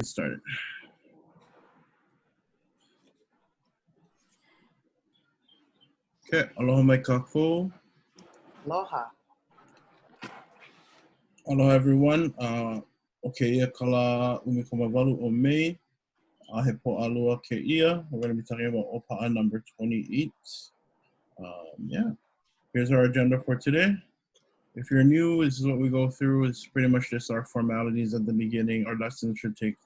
get started. Okay, aloha mai kākou. Aloha. Aloha everyone. Okay, ia kala umikamawalu o May. He po alua ke ia. We're going to be talking about ʻŌPaʻa number 28. Yeah, here's our agenda for today. If you're new, this is what we go through. It's pretty much just our formalities at the beginning. Our lessons should take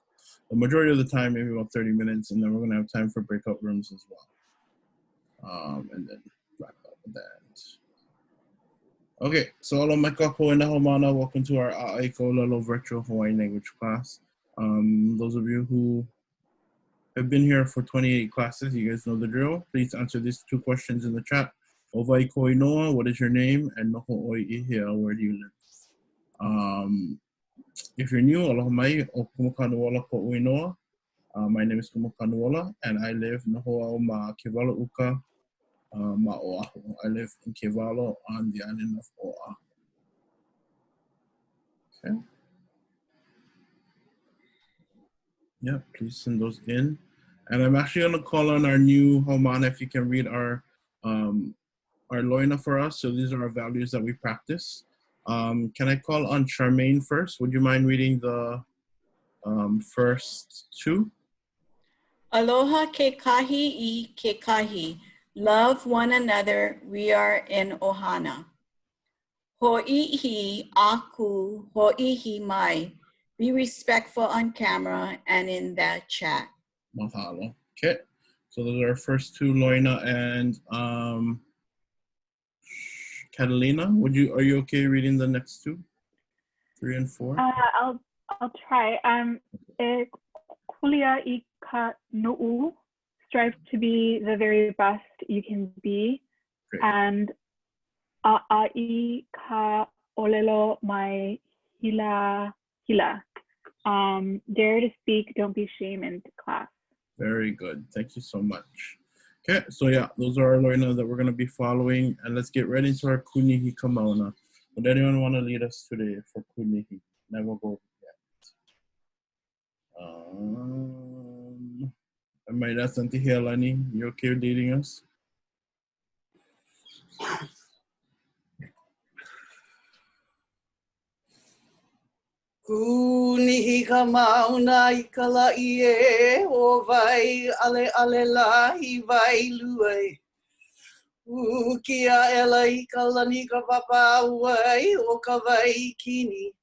the majority of the time, maybe about 30 minutes, and then we're going to have time for breakout rooms as well. And then wrap up with that. Okay, so aloha mai kākou e naho mana. Welcome to our ʻAʻA ʻŌLELO virtual Hawaiian language class. Those of you who have been here for 28 classes, you guys know the drill. Please answer these two questions in the chat. Owai koi noa, what is your name? And noho oi ihea, where do you live? If you're new, aloha mai, o Kumu Kahanuola ko ui noa. My name is Kumu Kahanuola, and I live noho au ma Kewalo uka ma Oahu. I live in Kewalo on the island of Oahu. Okay. Yeah, please send those in. And I'm actually going to call on our new haumana if you can read our loina for us. So these are our values that we practice. Can I call on Charmaine first? Would you mind reading the first two? Aloha ke kahi I ke kahi. Love one another, we are in ohana. Ho'ihi aku, ho'ihi mai. Be respectful on camera and in that chat. Mahalo. Okay. So those are our first two, loina and Catalina. Are you okay reading the next two? 3 and 4? I'll try. Kulia I ka nu'u, strive to be the very best you can be. Great. And ʻAʻa ka ʻŌLELO mai hila. Dare to speak, don't be ashamed in class. Very good. Thank you so much. Okay, so yeah, those are our loina that we're going to be following. And let's get right into our kunihi kamauna. Would anyone want to lead us today for kunihi? Never go yet. I might ask Auntie Helani, you okay with leading us? Kunihi ka mauna I ka la'i e o vai ale lahi vai luai. Kia ela I ka lani ka papa uai o ka vai kini.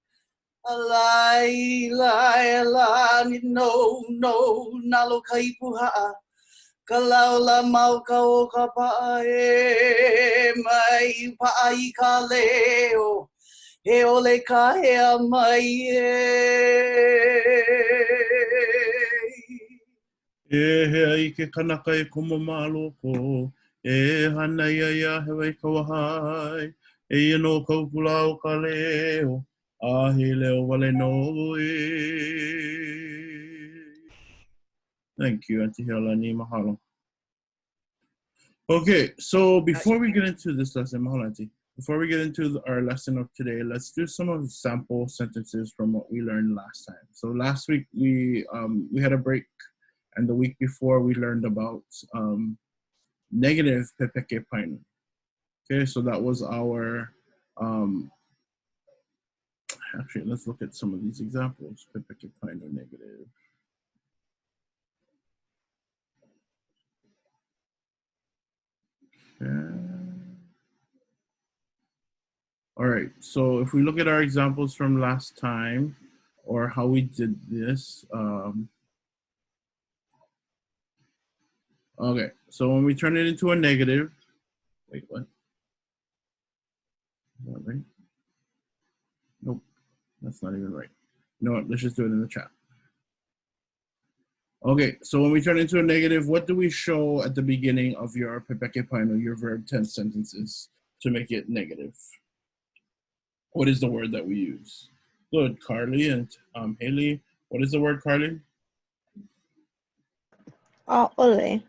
Alai la ni no nalo ka ipuha'a. Ka laula mau ka o ka pa'a e mai pa'a I ka leo. He ole ka hea mai E hea I ke kanaka e kumu māloko. E hana ia he wai kawahai. E ino kaukula o ka leo. A he leo wale noi. Thank you, Auntie Helani. Mahalo. Okay, so before we get into this lesson, mahalo, Auntie. Before we get into our lesson of today, let's do some of the sample sentences from what we learned last time. So last week we had a break, and the week before we learned about negative pepeke painu. Okay, so that was our actually let's look at some of these examples. Pepeke painu negative. Okay. All right, so if we look at our examples from last time, or how we did this, okay, so when we turn it into a negative, wait, what? Is that right? Nope, that's not even right. You know what, let's just do it in the chat. Okay, so when we turn it into a negative, what do we show at the beginning of your pepeke painu, your verb tense sentences, to make it negative? What is the word that we use? Good, Carly and Haley. What is the word, Carly? ʻAʻole.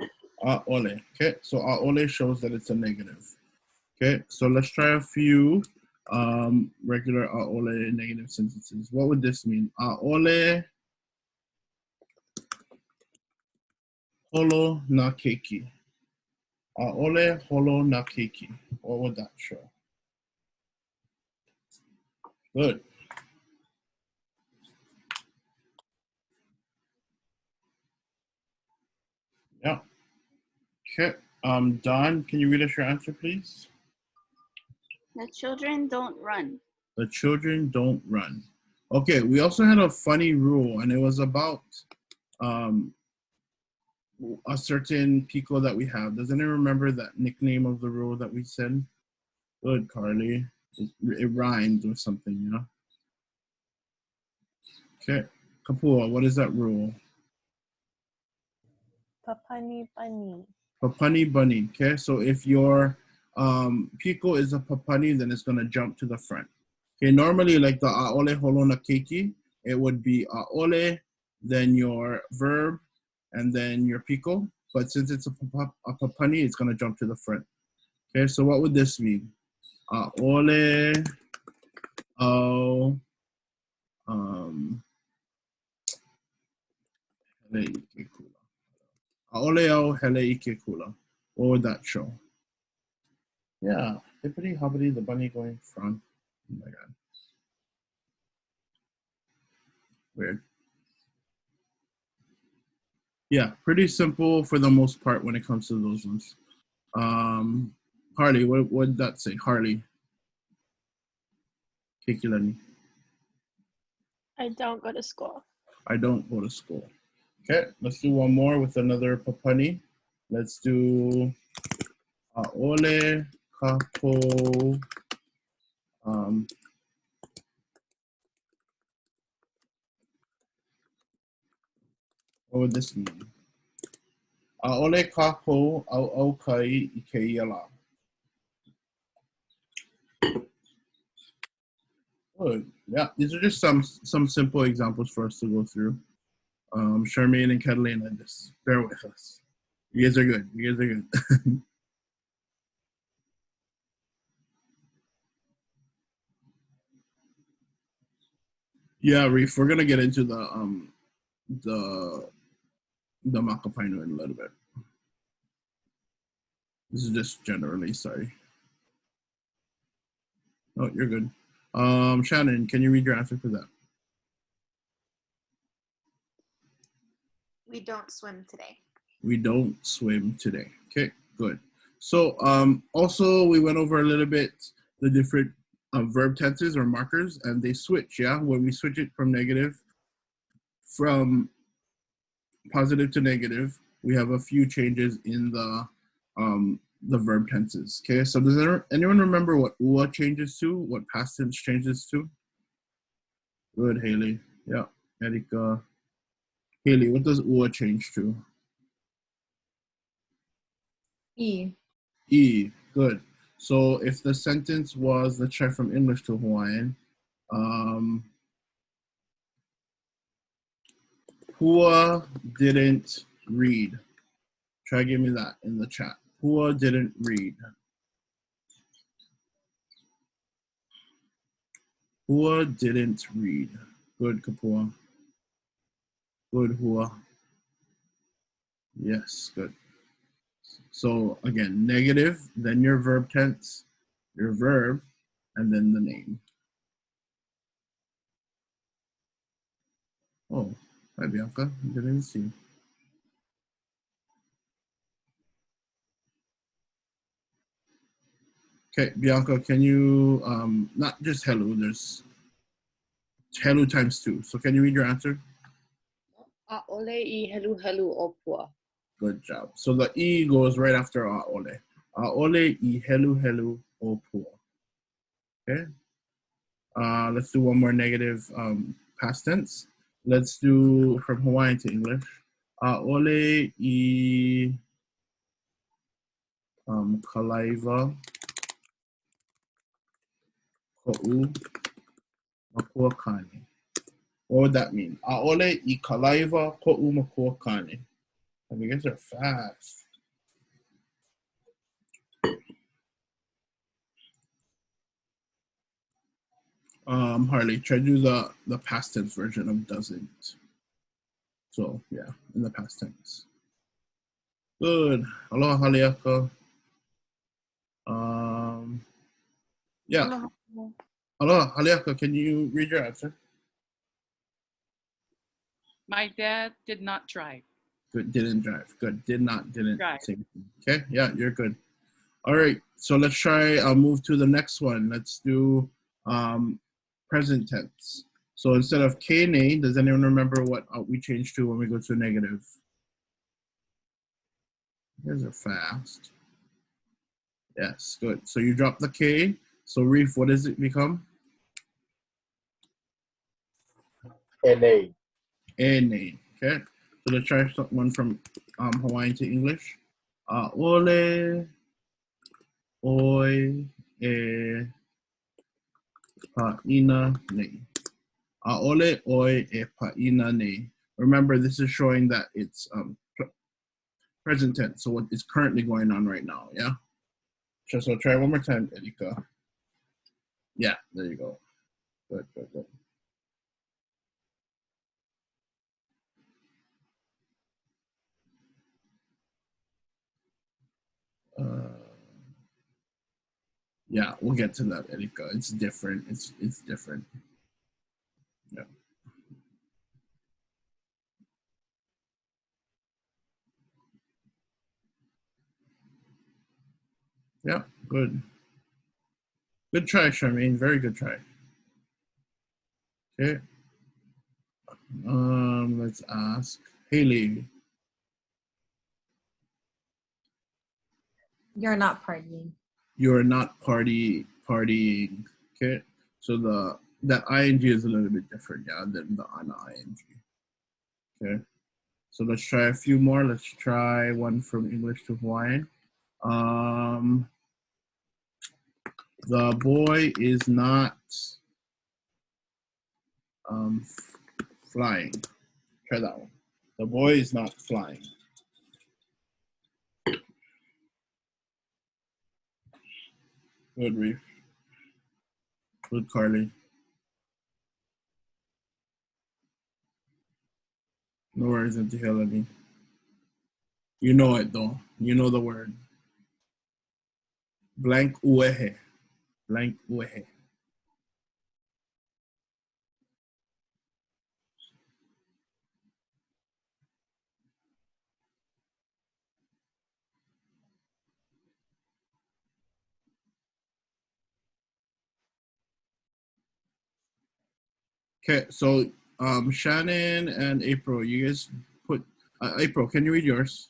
ʻAʻole. Okay, so ʻAʻole shows that it's a negative. Okay, so let's try a few regular ʻAʻole negative sentences. What would this mean? ʻAʻole holo na keiki. ʻAʻole holo na keiki. What would that show? Good. Yeah. Okay. Don, can you read us your answer, please? The children don't run. The children don't run. Okay, we also had a funny rule, and it was about a certain pico that we have. Does anyone remember that nickname of the rule that we said? Good, Carly. It rhymed or something, you know? Okay. Kapua, what is that rule? Papani pani. Papani bunny. Okay, so if your pico is a papani, then it's going to jump to the front. Okay, normally like the ʻaʻole holona keiki, it would be ʻaʻole, then your verb, and then your pico. But since it's a papani, it's going to jump to the front. Okay, so what would this mean? ʻaʻole au hele ike kula. ʻaʻole au hele ike kula. What would that show? Yeah, hippity hoppity, the bunny going front. Oh my god. Weird. Yeah, pretty simple for the most part when it comes to those ones. Harley, what would that say? Harley. Kikilani. I don't go to school. I don't go to school. Okay, let's do one more with another papani. Let's do ʻaʻole kākou. What would this mean? ʻAʻole kākou au kai I kēia lā. Good. Yeah, these are just some simple examples for us to go through. Charmaine and Catalina, just bear with us. You guys are good. You guys are good. Yeah, Reef, we're gonna get into the Makapaino in a little bit. This is just generally, sorry. Oh, you're good. Shannon, can you read your answer for that? We don't swim today. We don't swim today. Okay, good. So also we went over a little bit the different verb tenses or markers, and they switch, yeah? When we switch it from positive to negative, we have a few changes in the verb tenses. Okay, so does anyone remember what ʻua changes to? What past tense changes to? Good, Haley. Yeah, Erika. Haley, what does ʻua change to? E. E, good. So if the sentence was, let's try from English to Hawaiian. Pua didn't read. Try give me that in the chat. Pua didn't read. Pua didn't read. Good, Kapua. Good, Hua. Yes, good. So again, negative, then your verb tense, your verb, and then the name. Oh, hi Bianca, I didn't see you. Okay, Bianca, can you, not just hello, there's hello times 2. So can you read your answer? ʻAʻole I helu helu o pua. Good job. So the E goes right after ʻaʻole. ʻAʻole I helu helu o pua. Okay. Let's do one more negative past tense. Let's do from Hawaiian to English. ʻAʻole I kalaiva ko'u makua kane. What would that mean? ʻAʻole I kalaiva ko'u makua kane. And you guys are fast. Harley, try to do the past tense version of doesn't. So yeah, in the past tense. Good. Aloha haleaka. Yeah. Aloha. Aloha haleaka. Can you read your answer? My dad did not drive. Good. Didn't drive. Good. Didn't Drive. sing. Okay. Yeah, you're good. All right. So let's try. I'll move to the next one. Let's do present tense. So instead of kene, does anyone remember what we changed to when we go to a negative? You guys are fast. Yes, good. So you drop the K. So Reef, what does it become? ʻElelo. Ene. Okay. So let's try one from Hawaiian to English. ʻŌLELO, oi, e, pa'ina, nei. ʻŌLELO, oi, e, pa'ina, nei. Remember, this is showing that it's present tense. So what is currently going on right now, yeah? So try one more time, Erika. Yeah, there you go. Good, good, good. Yeah, we'll get to that, Erika. It's different. It's different. Yeah. Yeah, good. Good try, Charmaine. Very good try. Okay. Let's ask Haley. You're not partying. You're not partying. Okay. So that ing is a little bit different, yeah, than the ana ing. Okay. So let's try a few more. Let's try one from English to Hawaiian. The boy is not flying. Try that one. The boy is not flying. Good, Reef. Good, Carly. No worries, Auntie Helene. You know it, though. You know the word. Blank uehe. Blank uehe. Okay, so Shannon and April, you guys put April. Can you read yours?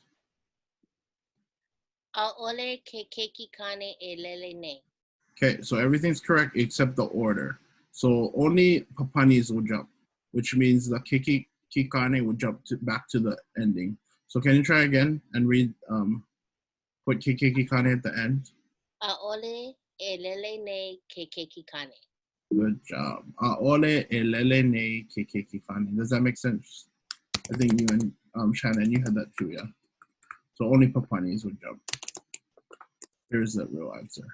ʻAʻole ke keiki kane e lele nei. Okay, so everything's correct except the order. So only papanis will jump, which means the kikane will jump back to the ending. So can you try again and read put kikane at the end? ʻAʻole e lele nei ke keiki kane. Good job. ʻAʻole e lele nei ke kikane. Does that make sense? I think you and Shannon, you had that too, yeah? So only papanis would jump. Here's the real answer.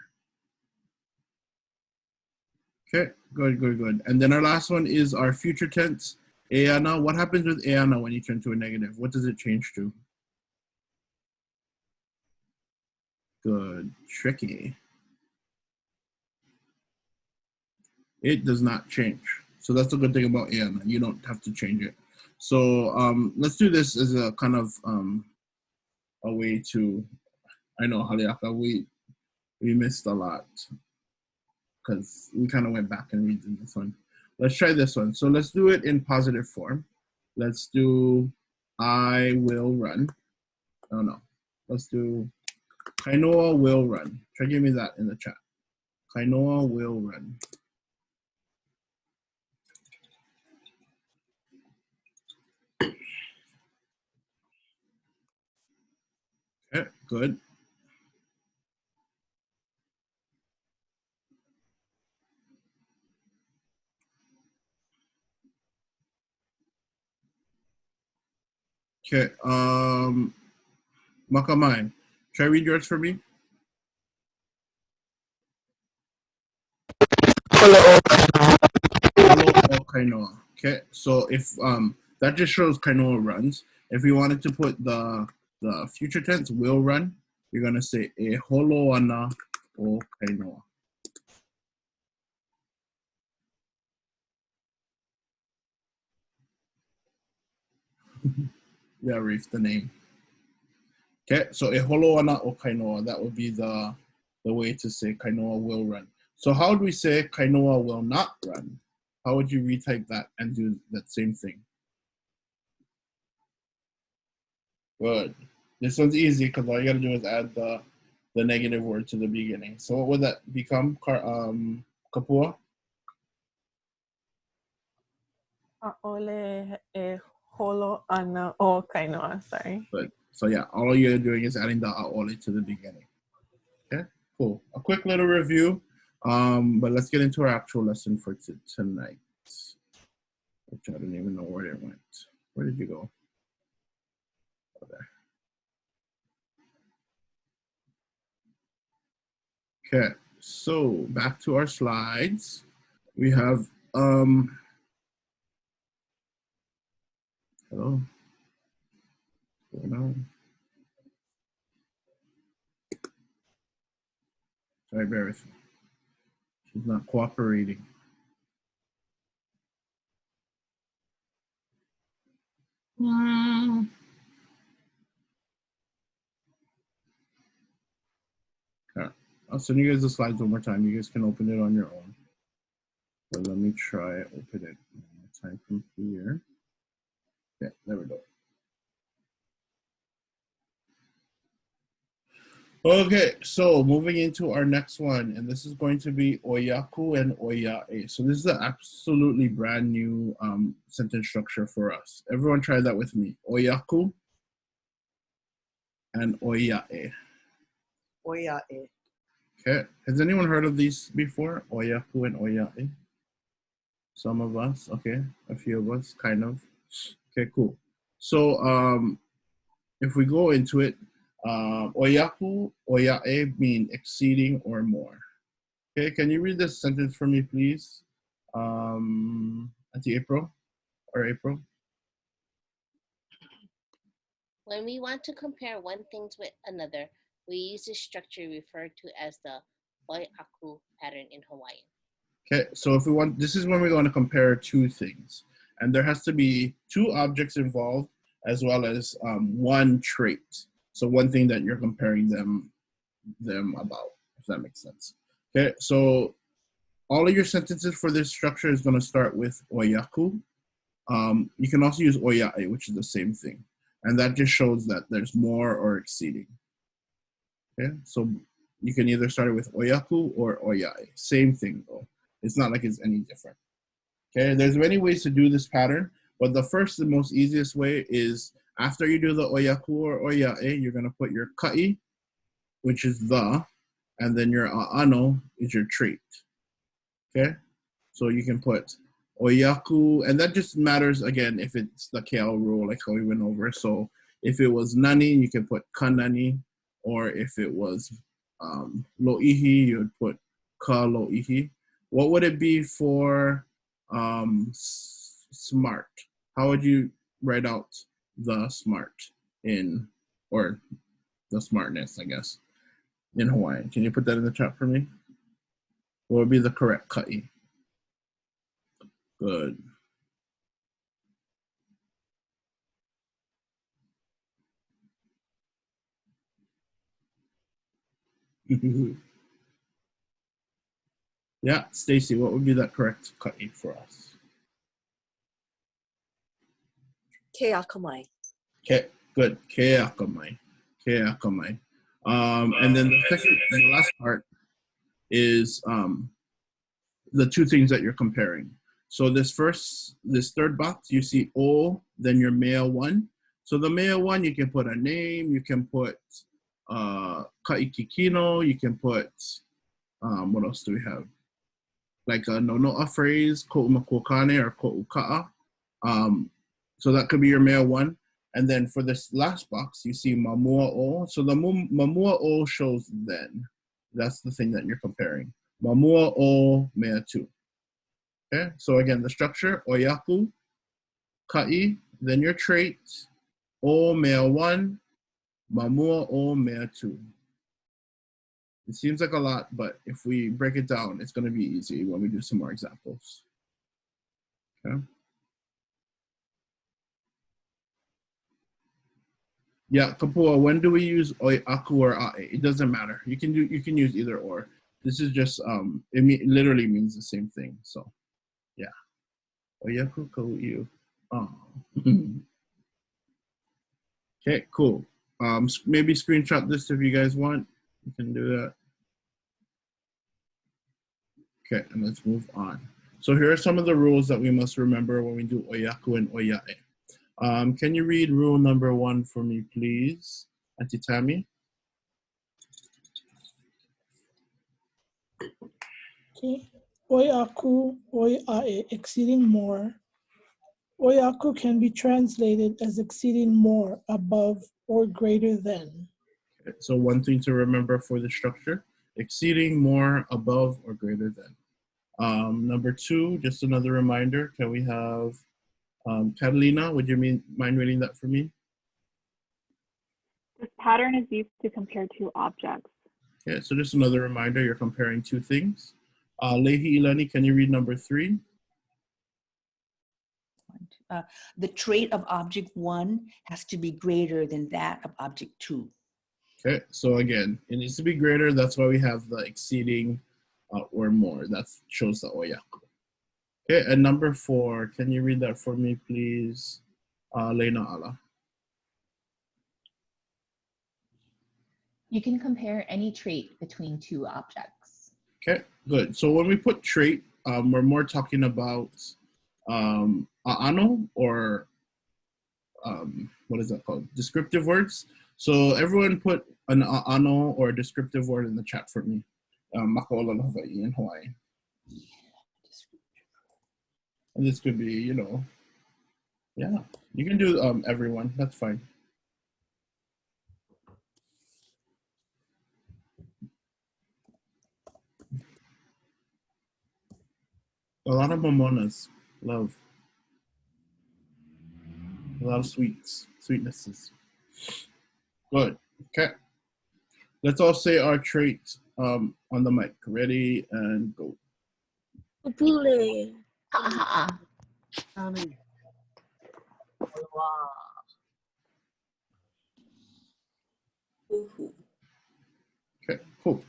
Okay, good, good, good. And then our last one is our future tense, ʻeana. What happens with ʻeana when you turn to a negative? What does it change to? Good, tricky. It does not change. So that's the good thing about ʻeana. You don't have to change it. So let's do this as a kind of a way to, I know, Haleaka, we missed a lot because we kind of went back and read this one. Let's try this one. So let's do it in positive form. Let's do I will run. Oh no. Let's do Kainoa will run. Try give me that in the chat. Kainoa will run. Okay, good. Okay, Makamai, try read yours for me. Hello, Kainoa. Okay, so if that just shows Kainoa runs. If we wanted to put the the future tense, will run, you're going to say e holo ana o kainoa. Yeah, Reef, the name. Okay, so e holo ana o kainoa, that would be the way to say kainoa will run. So how would we say kainoa will not run? How would you retype that and do that same thing? Good. This one's easy because all you gotta do is add the negative word to the beginning. So what would that become? Kapua? ʻAʻole e holo ana o kainoa, sorry. Good. So yeah, all you're doing is adding the ʻaʻole to the beginning. Okay, cool. A quick little review, but let's get into our actual lesson for tonight. Which I don't even know where it went. Where did you go? Oh, there. Okay, so back to our slides. We have hello. What's going on? Sorry, bear with me. She's not cooperating. Okay. I'll send you guys the slides one more time. You guys can open it on your own. But let me try open it one more time from here. Yeah, there we go. Okay, so moving into our next one, and this is going to be oyaku and oyae. So this is an absolutely brand new sentence structure for us. Everyone try that with me. Oyaku and oyae. Oiaʻe. Okay, has anyone heard of these before? Oyaku and oyae? Some of us, okay, a few of us, kind of. Okay, cool. So if we go into it, oyaku, oyae mean exceeding or more. Okay, can you read this sentence for me, please? Auntie April or April? When we want to compare one thing with another, we use this structure referred to as the oiaku pattern in Hawaiian. Okay, so if we want, this is when we're going to compare two things. And there has to be two objects involved as well as one trait. So one thing that you're comparing them about, if that makes sense. Okay, so all of your sentences for this structure is going to start with oyaku. You can also use oyae, which is the same thing. And that just shows that there's more or exceeding. Okay, so you can either start it with oyaku or oyae. Same thing though. It's not like it's any different. Okay, there's many ways to do this pattern, but the first and most easiest way is after you do the oyaku or oyae, you're going to put your ka'i, which is the, and then your a'ano is your trait. Okay, so you can put oyaku, and that just matters again if it's the KL rule, like how we went over. So if it was nani, you can put kanani, or if it was lo'ihi, you would put ka lo'ihi. What would it be for smart? How would you write out the smart in, or the smartness, I guess, in Hawaiian? Can you put that in the chat for me? What would be the correct ka'i? Good. Yeah, Stacy, what would be that correct ka'i for us? Ke akamai. Okay, good. Ke akamai. Ke akamai. And then the second and the last part is the two things that you're comparing. So this third box, you see o, then your male one. So the male one, you can put a name, you can put ka'ikikino, you can put, what else do we have? Like a nono'a phrase, ko'umakokane or ko'uka'a. So that could be your male one. And then for this last box, you see mamua o. So the mamua o shows then. That's the thing that you're comparing. Mamua o mea tu. Okay, so again, the structure, oyaku, ka'i, then your trait, o male one, Mamua o mea tu. It seems like a lot, but if we break it down, it's going to be easy when we do some more examples. Okay. Yeah, Kapua, when do we use aku or ʻAʻA? It doesn't matter. You can use either or. This is just literally means the same thing. So yeah. Oyaku kau'iu. Oh. Okay, cool. Maybe screenshot this if you guys want. You can do that. Okay, and let's move on. So here are some of the rules that we must remember when we do oyaku and ʻoiaʻe. Can you read rule number 1 for me, please, Auntie Tammy? Okay. Oyaku, ʻoiaʻe, exceeding more. Oyaku can be translated as exceeding more, above, or greater than. Okay, so one thing to remember for the structure, exceeding more, above, or greater than. Number 2, just another reminder, can we have Catalina, would you mind reading that for me? This pattern is used to compare two objects. Okay, so just another reminder, you're comparing two things. Lehi Ilani, can you read number 3? The trait of object 1 has to be greater than that of object 2. Okay, so again, it needs to be greater. That's why we have the exceeding or more. That shows the oyaku. Okay, and number 4, can you read that for me, please? Lena Ala. You can compare any trait between two objects. Okay, good. So when we put trait, we're more talking about ʻaʻano or what is that called? Descriptive words. So everyone put an ʻaʻano or a descriptive word in the chat for me. Makaola Hawaii in Hawaii. And this could be, you know, yeah, you can do everyone. That's fine. A lot of momonas, love. A lot of sweetnesses. Good. Okay. Let's all say our trait on the mic. Ready and go. Upule. ʻAʻa. Okay, cool.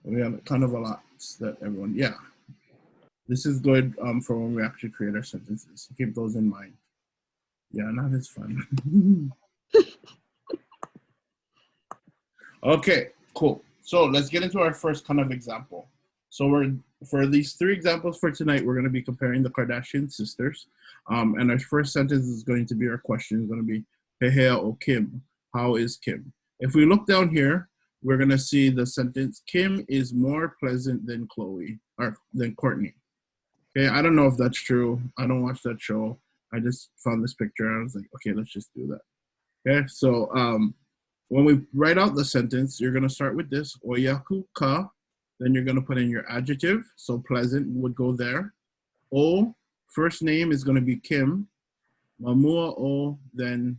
We have kind of a lot that everyone, yeah. This is good for when we actually create our sentences. Keep those in mind. Yeah, not as fun. Okay, cool. So let's get into our first kind of example. So for these 3 examples for tonight, we're going to be comparing the Kardashian sisters. And our first sentence is going to be, our question is going to be, Pehea o Kim, how is Kim? If we look down here, we're going to see the sentence, Kim is more pleasant than Chloe, or than Courtney. Okay, I don't know if that's true. I don't watch that show. I just found this picture and I was like, okay, let's just do that. Okay, so when we write out the sentence, you're going to start with this, oyaku ka, then you're going to put in your adjective, so pleasant would go there. O, first name is going to be Kim. Mamua o, then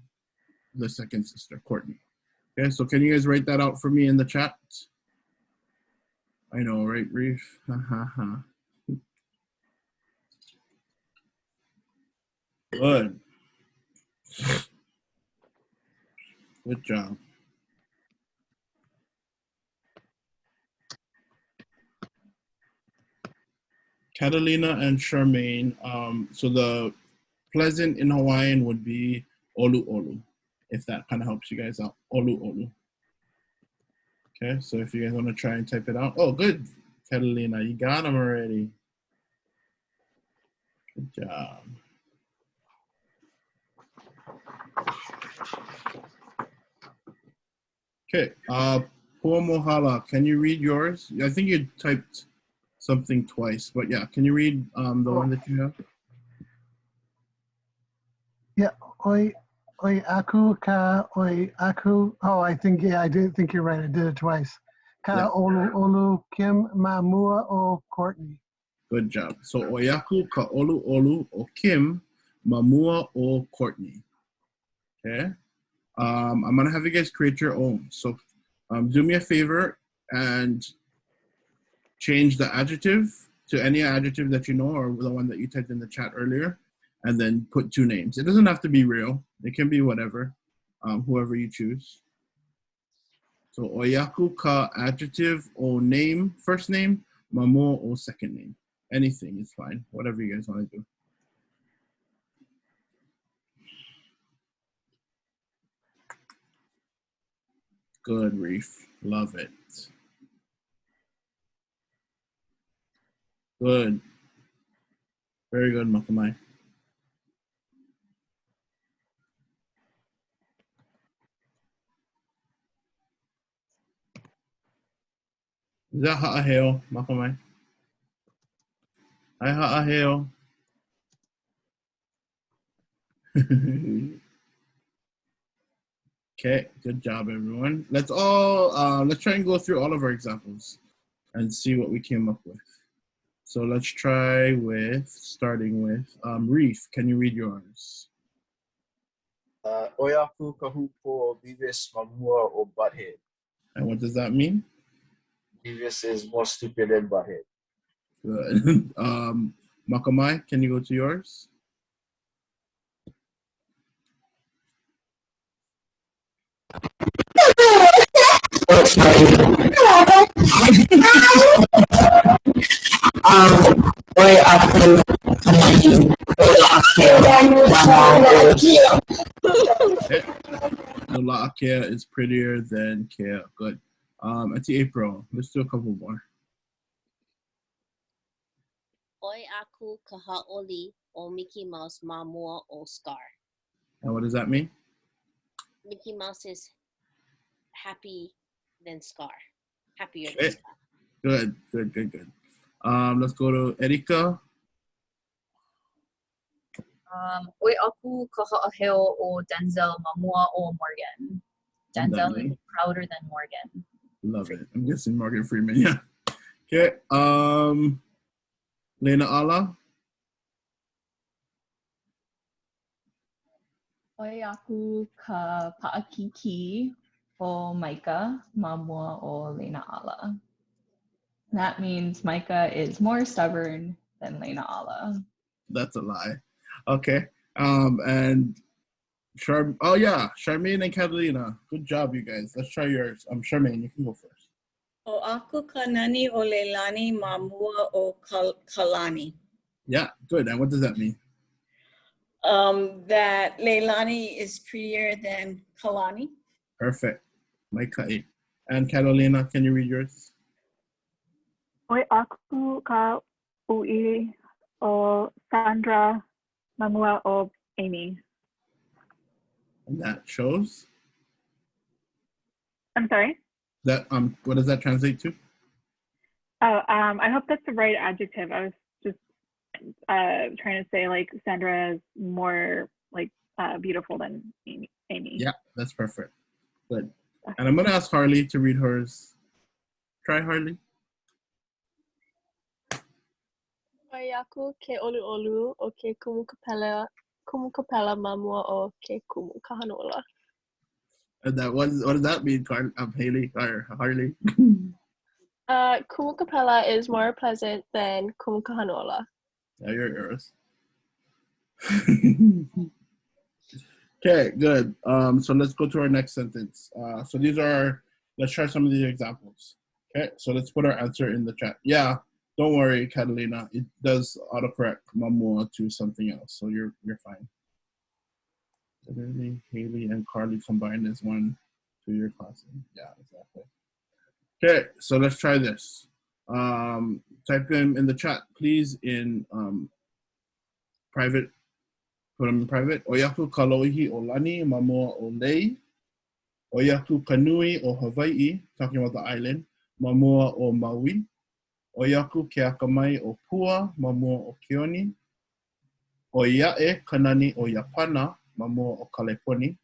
the second sister, Courtney. Okay, so can you guys write that out for me in the chat? I know, right, Reef? Ha ha ha. Good. Good job. Catalina and Charmaine. So the pleasant in Hawaiian would be olu olu, if that kind of helps you guys out. Olu olu. Okay, so if you guys want to try and type it out. Oh, good, Catalina, you got them already. Good job. Okay, Puamohala, can you read yours? I think you typed something twice, but yeah, can you read the one that you have? Yeah, oi aku ka oi aku. Oh, I think, yeah, I did think you're right. I did it twice. Ka Yeah. olu Kim mamua o Courtney. Good job. So oyaku ka olu o Kim mamua o Courtney. Okay. I'm gonna have you guys create your own. So do me a favor and change the adjective to any adjective that you know or the one that you typed in the chat earlier, and then put 2 names. It doesn't have to be real. It can be whatever, whoever you choose. So oyaku ka adjective or name, first name, mamo or second name. Anything is fine, whatever you guys want to do. Good, Reef. Love it. Good. Very good, Makamai. Is that ha'aheo, Makamai? Hi, ha'aheo. Okay, good job, everyone. Let's try and go through all of our examples and see what we came up with. So let's try with, starting with, Reef, can you read yours? Oyaku kahupo Beavis mamua or butthead. And what does that mean? Beavis is more stupid than butthead. Good. Makamai, can you go to yours? So la'akea is prettier than kea. Good. Auntie April, let's do a couple more. Oi aku kaha'oli o Mickey Mouse mamua o Scar. And what does that mean? Mickey Mouse is happy than Scar. Happier than Okay. Scar. Good, good, good, good. Let's go to Erika. Oi aku kaha'aheo o Denzel mamua o Morgan. Denzel is prouder than Morgan. Love it. I'm guessing Morgan Freeman, yeah. Okay. Lena Ala. Oi aku ka pa'akiki o Micah mamua o Lena Ala. That means Micah is more stubborn than Lena Ala. That's a lie. Okay. And Charmaine and Catalina. Good job, you guys. Let's try yours. Charmaine, you can go first. O aku kanani o Leilani mamua o Kalani. Yeah, good. And what does that mean? That Leilani is prettier than Kalani. Perfect. Micah. And Catalina, can you read yours? Oi aku ka ui o Sandra mamua o Amy. And that shows? I'm sorry? That what does that translate to? Oh, I hope that's the right adjective. I was just trying to say like Sandra is more like beautiful than Amy. Yeah, that's perfect. Good. And I'm gonna ask Harley to read hers. Try, Harley. Waiaku ke ʻoluʻolu o ke kumu kapela mamua o ke kumu Kahanuola. And what does that mean, Haley or Harley? Kumu kapela is more pleasant than kumu Kahanuola. Yeah, you're yours. Okay, good. So let's go to our next sentence. So let's try some of these examples. Okay, so let's put our answer in the chat. Yeah, don't worry, Catalina. It does autocorrect mamua to something else, so you're fine. Haley and Carly combined as one to your classroom. Yeah, exactly. Okay, so let's try this. Type them in the chat, please, in private. Put them in private. Oyaku kaloihi o lani mamua o lei. Oyaku kanui o Hawaii, talking about the island, mamua o Maui. Oyaku ke akamai o Pua, mamua o Keoni. Oia'e kanani o Yapana, mamua o Kaleponi.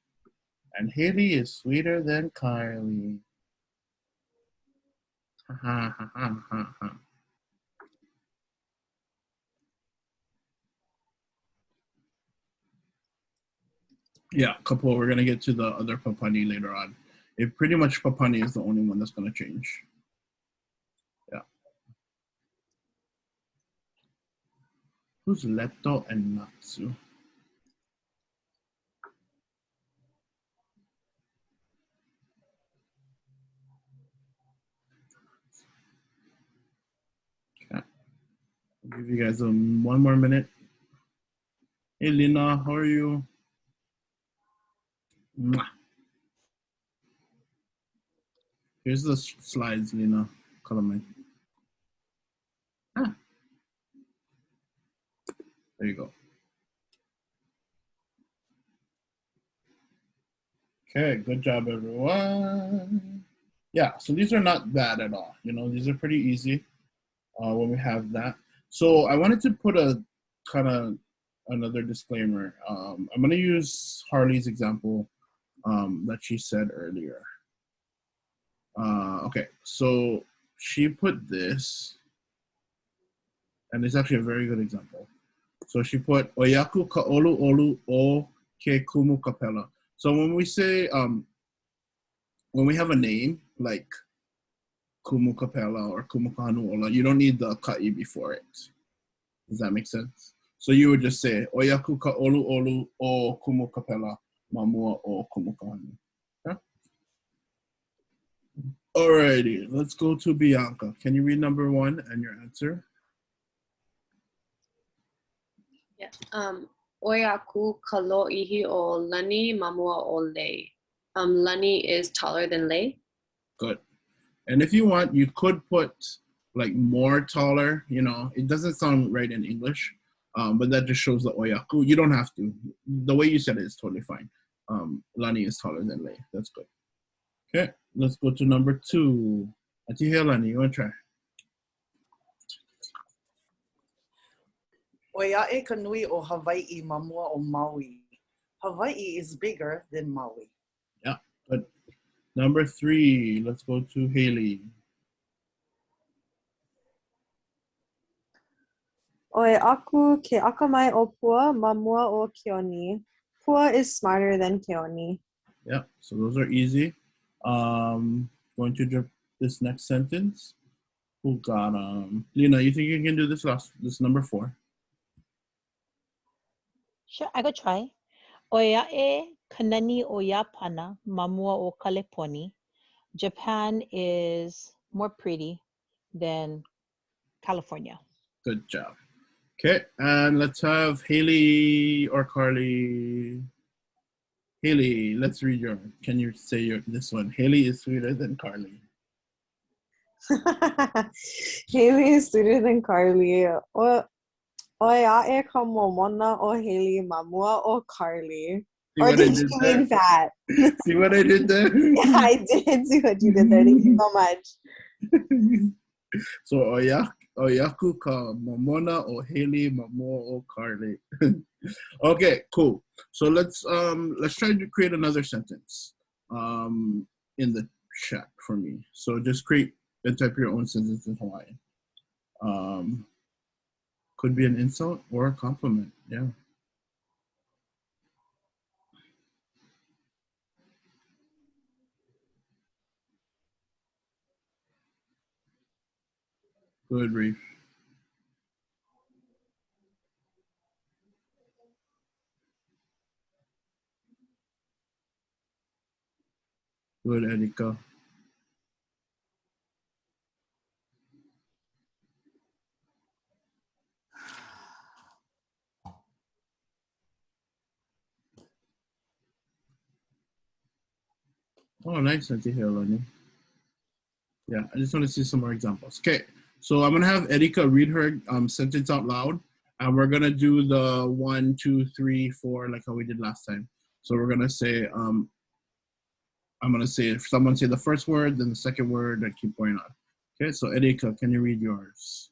And Haley is sweeter than Kylie. Ha ha ha ha ha ha. Yeah, couple. We're gonna get to the other papani later on. It pretty much papani is the only one that's gonna change. Yeah. Who's Leto and Natsu? Okay. I'll give you guys one more minute. Hey Lina, how are you? Mwah. Here's the slides, Lina. Kalamai. Ah. There you go. Okay, good job, everyone. Yeah, so these are not bad at all. You know, these are pretty easy when we have that. So I wanted to put a kind of another disclaimer. I'm going to use Harley's example that she said earlier. Okay, so she put this, and it's actually a very good example. So she put Oyaku ka olu olu o ke kumu kapela. So when we say, when we have a name like Kumu kapela or Kumu Kahanuola, you don't need the ka'i before it. Does that make sense? So you would just say Oyaku ka olu olu o Kumu kapela mamua o Kumu kahanu. Okay? Alrighty, let's go to Bianca. Can you read number 1 and your answer? Yes. Oyaku kaloihi o lani mamua o lei. Lani is taller than lei. Good. And if you want, you could put like more taller, you know, it doesn't sound right in English, but that just shows the oyaku. You don't have to. The way you said it is totally fine. Lani is taller than lei. That's good. Okay, let's go to number 2. Atihe Lani, you want to try? ʻAʻA ka nui o Hawaii ma mua o Maui. Hawaii is bigger than Maui. Yeah, good. Number 3, let's go to Haley. ʻOe aku ke akamai o Pua ma mua o Keoni. Pua is smarter than Keoni. Yeah, so those are easy. Going to drop this next sentence. Who got Lina, you think you can do this number 4? Sure, I could try. Oia'e kanani o Japana mamua o Kaleponi. Japan is more pretty than California. Good job. Okay, and let's have Haley or Carly. Haley, let's read can you say this one? Haley is sweeter than Carly. Haley is sweeter than Carly. Oia'e ka momona o Haley ma mua o Carly. See or did you mean fat? See what I did there? Yeah, I did see what you did there. Thank you so much. So Oyaku ka momona o Haley mamua o Carly. Okay, cool. So let's try to create another sentence in the chat for me. So just create and type your own sentence in Hawaiian. Could be an insult or a compliment. Yeah. Good, Reef. Good, Erika. Oh, nice, Auntie Helani. Yeah, I just want to see some more examples. Okay, so I'm gonna have Erika read her sentence out loud, and we're gonna do the 1, 2, 3, 4 like how we did last time. So we're gonna say, I'm gonna say if someone say the first word, then the second word, and keep going on. Okay, so Erika, can you read yours?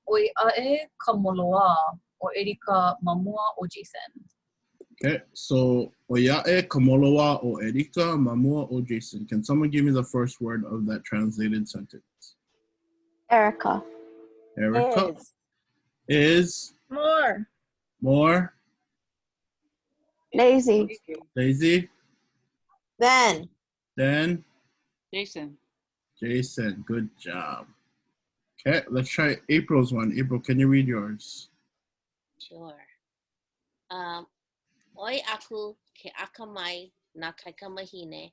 Oia'e ka moloa o Erika mamua o Jason. Okay, so Oia'e kamoloa o Erika mamua o Jason. Can someone give me the first word of that translated sentence? Erica. Erica is more. More. Lazy. Lazy. Dan. Dan. Jason. Jason, good job. Okay, let's try April's one. April, can you read yours? Sure. Oi aku ke akamai na kaikamahine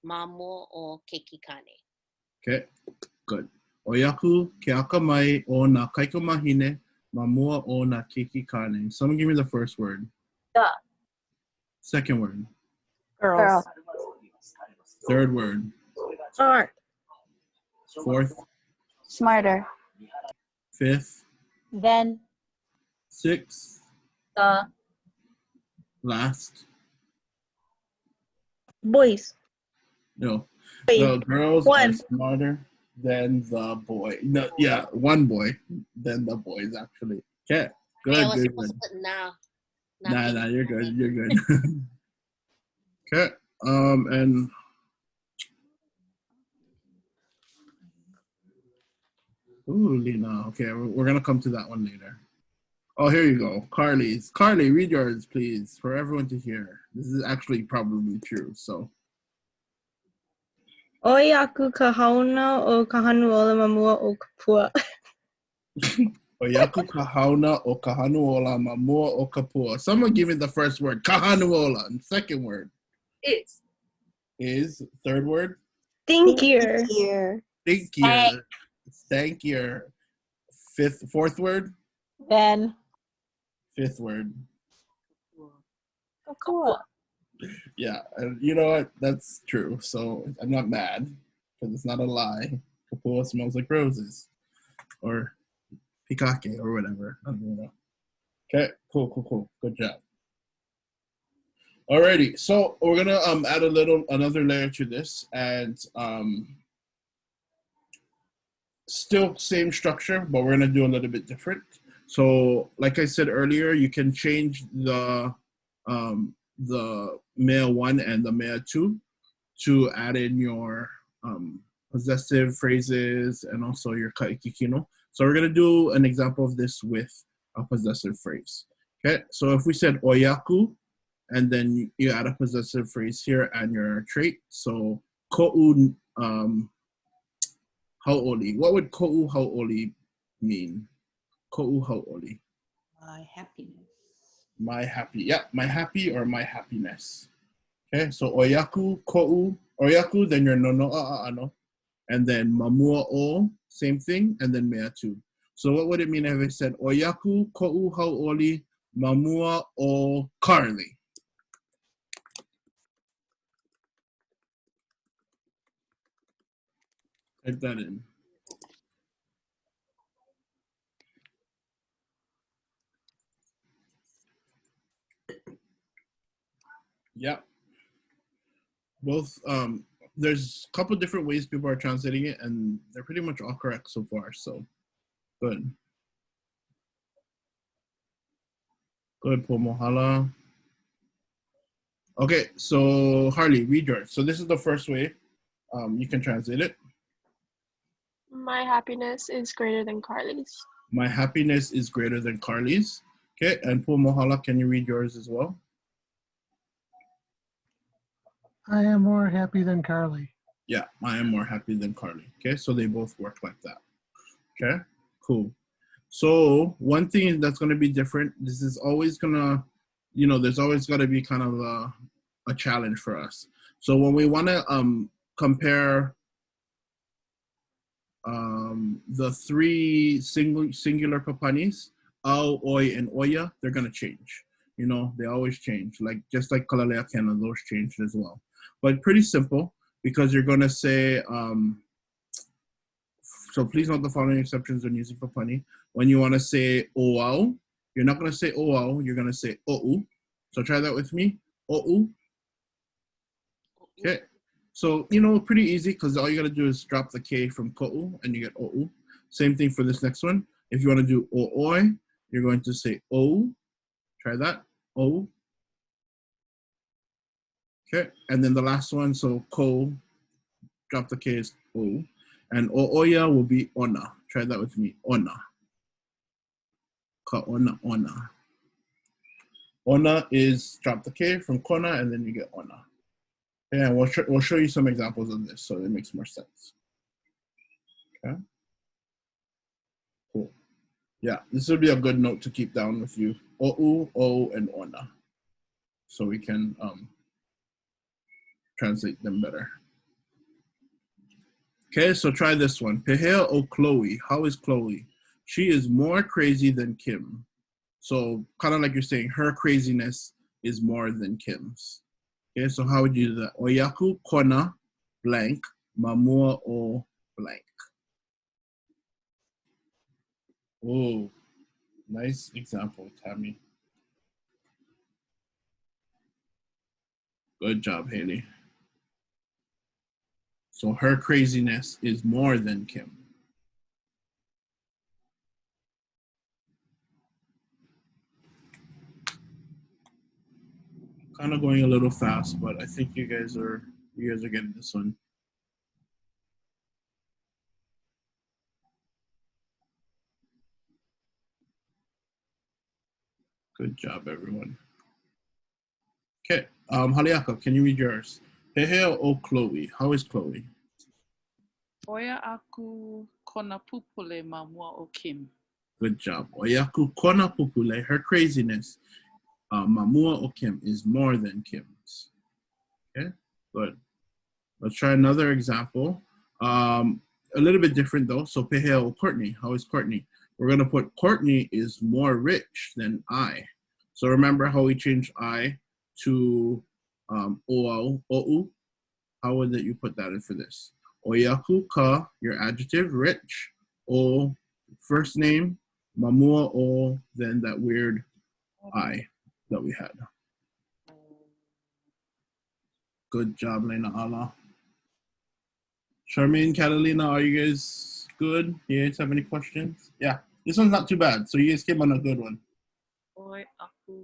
mamo o kekikane. Okay, good. Oyaku ke akamai o na kaikamahine mamua o na kekikane. Someone give me the first word. The. Second word. Girls. Third word. Smart. Fourth. Smarter. Fifth. Then. Sixth. The. Last. Boys. No. Wait, The girls one. are smarter than the boy. No, yeah, one boy than the boys actually. Okay, good, I was good, supposed good. to put now. Nah, you're good, you're good. Okay, and ooh, Lena. Okay, we're gonna come to that one later. Oh, here you go, Carly's. Carly, read yours, please, for everyone to hear. This is actually probably true. So. Oi aku kahauna o Kahanuola mamua o kapua. Oyaku kahauna o Kahanuola mamua o kapua. Someone give me the first word. Kahanuola. And second word. Is. Third word. Thank you. Thank you. Thank you. Fourth word. Then. Fifth word. Kapua. Yeah, and you know what? That's true. So I'm not mad because it's not a lie. Kapua smells like roses, or pikake, or whatever. I don't know. Okay, cool. Good job. Alrighty, so we're gonna add another layer to this, and still same structure, but we're gonna do a little bit different. So, like I said earlier, you can change the male 1 and the male 2 to add in your possessive phrases and also your kaikikino. So we're gonna do an example of this with a possessive phrase. Okay, so if we said oyaku, and then you add a possessive phrase here and your trait. So ko'u hau'oli. What would ko'u hau'oli mean? Ko'u hau'oli. My happiness. My happy. Yeah, my happy or my happiness. Okay, so oyaku, ko'u, oyaku, then your nono'a ano. And then mamua o, same thing, and then mea tu. So what would it mean if I said oyaku, ko'u hau'oli, mamua o Carly? Type that in. Yeah. Both, there's a couple different ways people are translating it, and they're pretty much all correct so far, so good. Good, Pomohala. Okay, so Harley, read yours. So this is the first way you can translate it. My happiness is greater than Carly's. My happiness is greater than Carly's. Okay, and Pomohala, can you read yours as well? I am more happy than Carly. Yeah, I am more happy than Carly. Okay, so they both work like that. Okay, cool. So one thing that's going to be different, this is always going to, there's always got to be kind of a challenge for us. So when we want to compare the three singular papanis, au, oi, and oya, they're going to change. They always change, just like kalalea kena, those changed as well. But pretty simple, because you're going to say, so please note the following exceptions when using papani. When you want to say oau, you're not going to say oau, you're going to say o'u. So try that with me, o'u. Okay, so, pretty easy, because all you got to do is drop the K from ko'u, and you get o'u. Same thing for this next one. If you want to do o'oi, you're going to say ou. Try that, ou. Okay, and then the last one, so ko, drop the K is o. And o'oya will be ona. Try that with me, ona. Ka ona, ona. Ona is drop the K from kona, and then you get ona. And we'll show you some examples of this so it makes more sense. Okay. Cool. Yeah, this would be a good note to keep down with you. O'u, o, and ona. So we can translate them better. Okay, so try this one. Pehea o Chloe. How is Chloe? She is more crazy than Kim. So kind of like you're saying, her craziness is more than Kim's. Okay, so how would you do that? Oyaku kona blank, mamua o blank. Oh, nice example, Tammy. Good job, Haley. So her craziness is more than Kim. Kind of going a little fast, but I think you guys are getting this one. Good job, everyone. Okay, Haliaka, can you read yours? Pehea o Chloe. How is Chloe? Oia aku kona pupule ma mua o Kim. Good job. Oyaku kona pupule. Her craziness, mamua o Kim, is more than Kim's. Okay, good. Let's try another example. A little bit different though. So Pehea o Courtney. How is Courtney? We're gonna put Courtney is more rich than I. So remember how we changed I to o'u? How would you put that in for this? Oyaku ka, your adjective, rich. O, first name. Mamua o, then that weird I that we had. Good job, Lena Allah. Charmaine, Catalina, are you guys good? You guys have any questions? Yeah, this one's not too bad. So you guys came on a good one. Oi aku.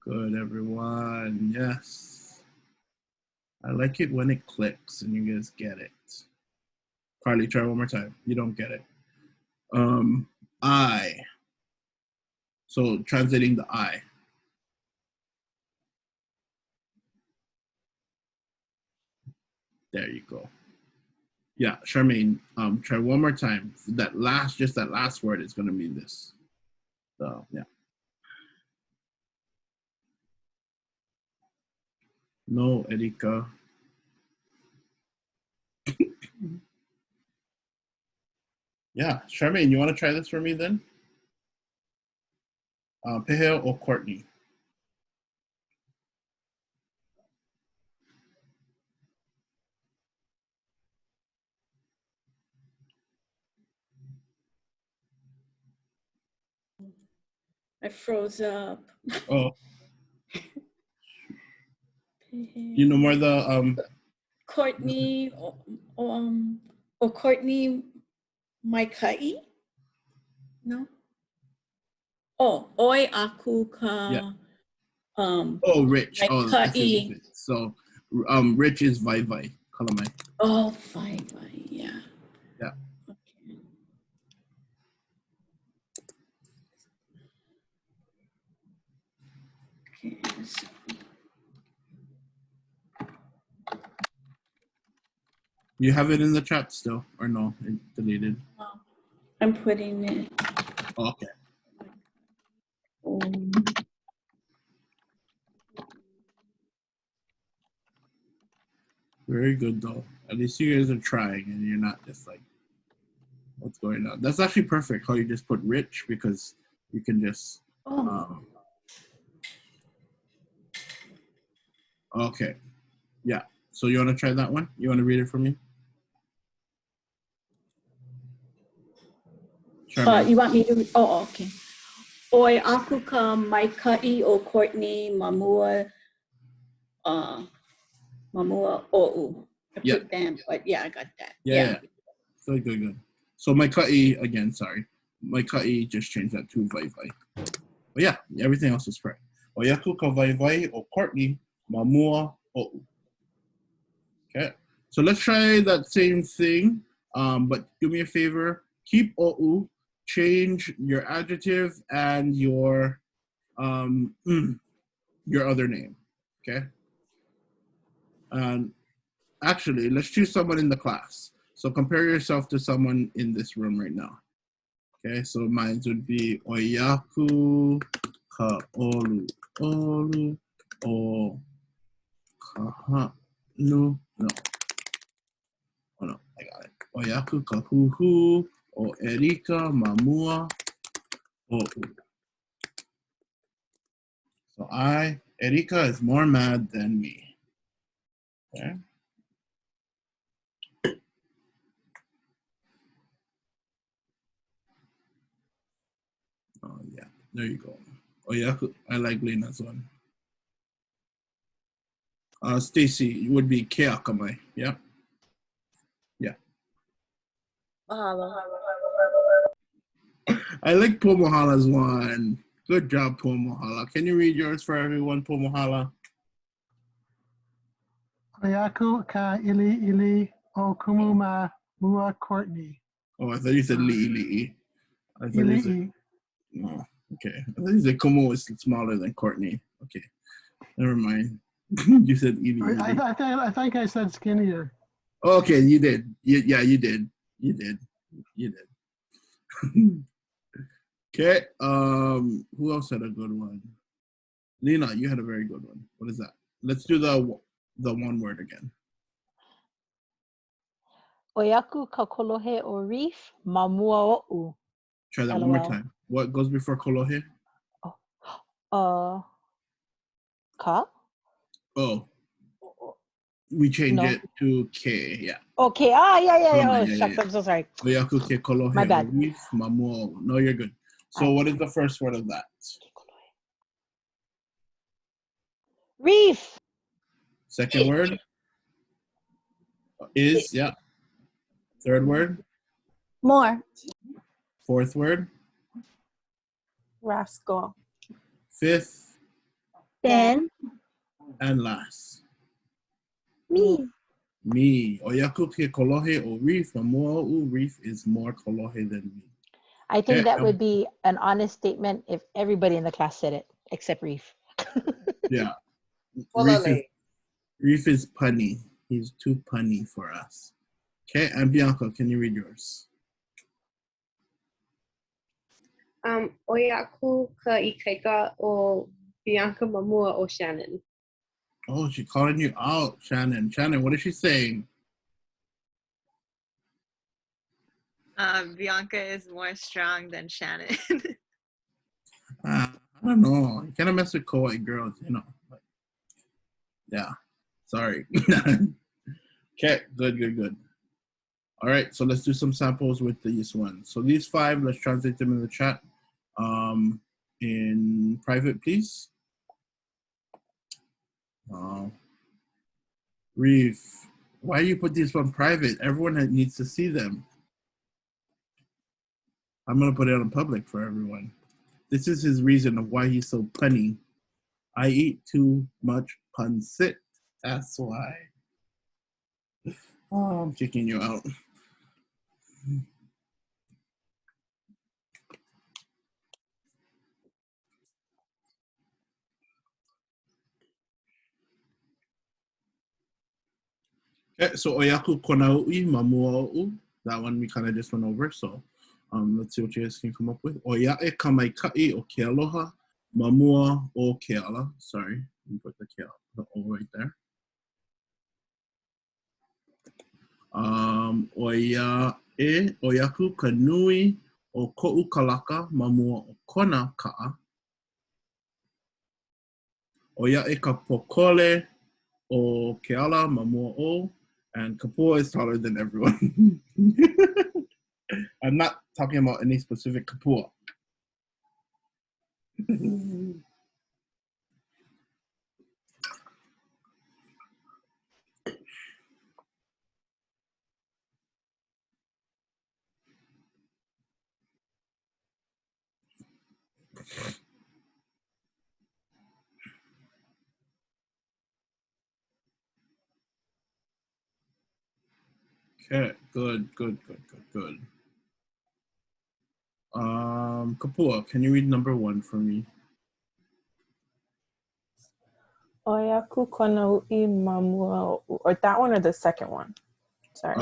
Good, everyone. Yes. I like it when it clicks and you guys get it. Carly, try one more time. You don't get it. I. So translating the I. There you go. Yeah, Charmaine, try one more time. That last word is gonna mean this. So yeah. No, Erika. Yeah, Charmaine, you wanna try this for me then? Pehea or Courtney? I froze up. Oh. You know more the Courtney or Courtney Maikai? No. Oh, oi aku ka. Yeah. Oh, rich. Oh, this is it. So, rich is vai vai. Kalamai. Oh, vai vai. Yeah. Yeah. Okay. So. You have it in the chat still, or no? It deleted. I'm putting it. Oh, okay. Very good though. At least you guys are trying and you're not just like, what's going on? That's actually perfect how you just put rich because you can just. Okay. Yeah. So you want to try that one? You want to read it for me? You want me to? Oh, okay. Oi aku ka Maikai o Courtney mamua mamua o'u. I put them, but yeah, I got that. Yeah. Good, good, good. So Maikai again, sorry. Maikai just changed that to vai vai. But yeah, everything else is correct. Oyaku ka vai vai o Courtney mamua o'u. Okay. So let's try that same thing But do me a favor, keep o'u, change your adjective and your other name, okay? And actually, let's choose someone in the class. So compare yourself to someone in this room right now. Okay, so mine would be Oyaku Kaolu Olu O Kahanu. No. Oh no, I got it. Oyaku Kahuhu O Erika Mamua O. So Erika is more mad than me. Okay. Oh yeah, there you go. Oyaku, I like Lena's one. Stacy would be Keakamai. Yeah. Yeah. Mahalo. I like Pomohala's one. Good job, Pomohala. Can you read yours for everyone, Pomohala? Oyaku ka ili o Kumu ma mua Courtney. Oh, I thought you said Li'i. I thought you said, Ili. oh, okay. I thought you said Kumu is smaller than Courtney. Okay. Never mind. You said Ili. I think I said skinnier. Okay, you did. Yeah, you did. You did. Okay. Who else had a good one? Lena, you had a very good one. What is that? Let's do the one word again. Oyaku ka kolohe o reef, mamua o'u. Try that LOL. one more time. What goes before kolohe? Ka? Oh. We change it to K, yeah. Okay, yeah. Oh, yeah, shucks, yeah. I'm so sorry. Oyaku ke kolohe My bad. o reef, mamua o'u. No, you're good. So what is the first word of that? Reef. Second word is, yeah. Third word? More. Fourth word? Rascal. Fifth? Then. And last? Me. Me. Oyaku ke kolohe o reef, mamua o'u. Reef is more kolohe than me. I think that would be an honest statement if everybody in the class said it, except Reef. Yeah. Olale. Reef is punny. He's too punny for us. Okay, and Bianca, can you read yours? Oyaku ka ikaika o Bianca Mamua o Shannon. Oh, she's calling you out, Shannon. Shannon, what is she saying? Bianca is more strong than Shannon. I don't know. You kind of mess with co-ed girls, you know. But yeah, sorry. Okay, good. All right, so let's do some samples with these ones. So these 5, let's translate them in the chat. In private, please. Reef, why you put these on private? Everyone needs to see them. I'm gonna put it on public for everyone. This is his reason of why he's so punny. I eat too much punsit. That's why. Oh, I'm kicking you out. Okay, so oyaku konau'i mamua o'u. That one we kind of just went over. So let's see what you guys can come up with. Oya'e kamaika'i o ke aloha mamua o ke ala. Sorry, let me put the O right there. Oyaku ka nui o ko'u kalaka mamua o kona ka'a. Oya'e ka pokole o ke ala mamua o. And kapua is taller than everyone. I'm not talking about any specific kapua. Okay. Good. Kapua, can you read number 1 for me? Oyaku kona ui mamua, or that one or the second one? Sorry.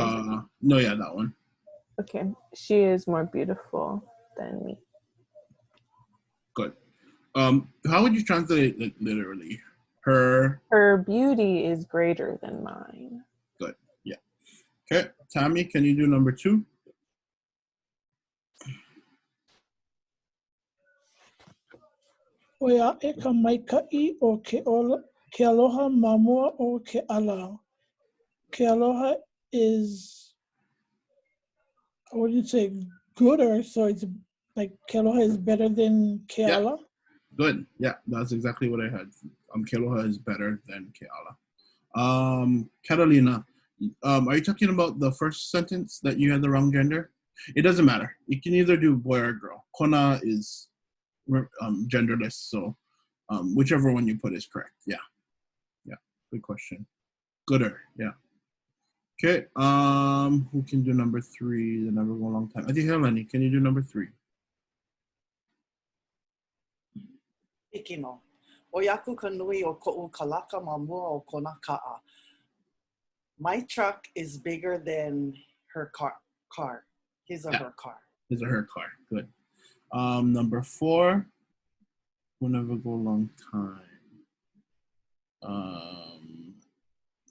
No, yeah, that one. Okay. She is more beautiful than me. Good. How would you translate it literally? Her beauty is greater than mine. Good. Yeah. Okay. Tammy, can you do number 2? Oia e ka maikai o ke aloha mamua o ke ala. Ke aloha is, I wouldn't say gooder, so it's like ke aloha is better than ke ala. Good. Yeah, that's exactly what I had. Ke aloha is better than ke ala. Catalina, are you talking about the first sentence that you had the wrong gender? It doesn't matter. You can either do boy or girl. Kona is genderless, so whichever one you put is correct. Yeah. Good question. Gooder. Yeah. Okay. Who can do number 3? The number 1 long time. I think Heleni, can you do number 3? Ikino. Oyaku ka nui o ko'u kalaka mamua o kona ka'a. My truck is bigger than her car. His or her car. His or her car. Good. Number 4. We'll never go long time.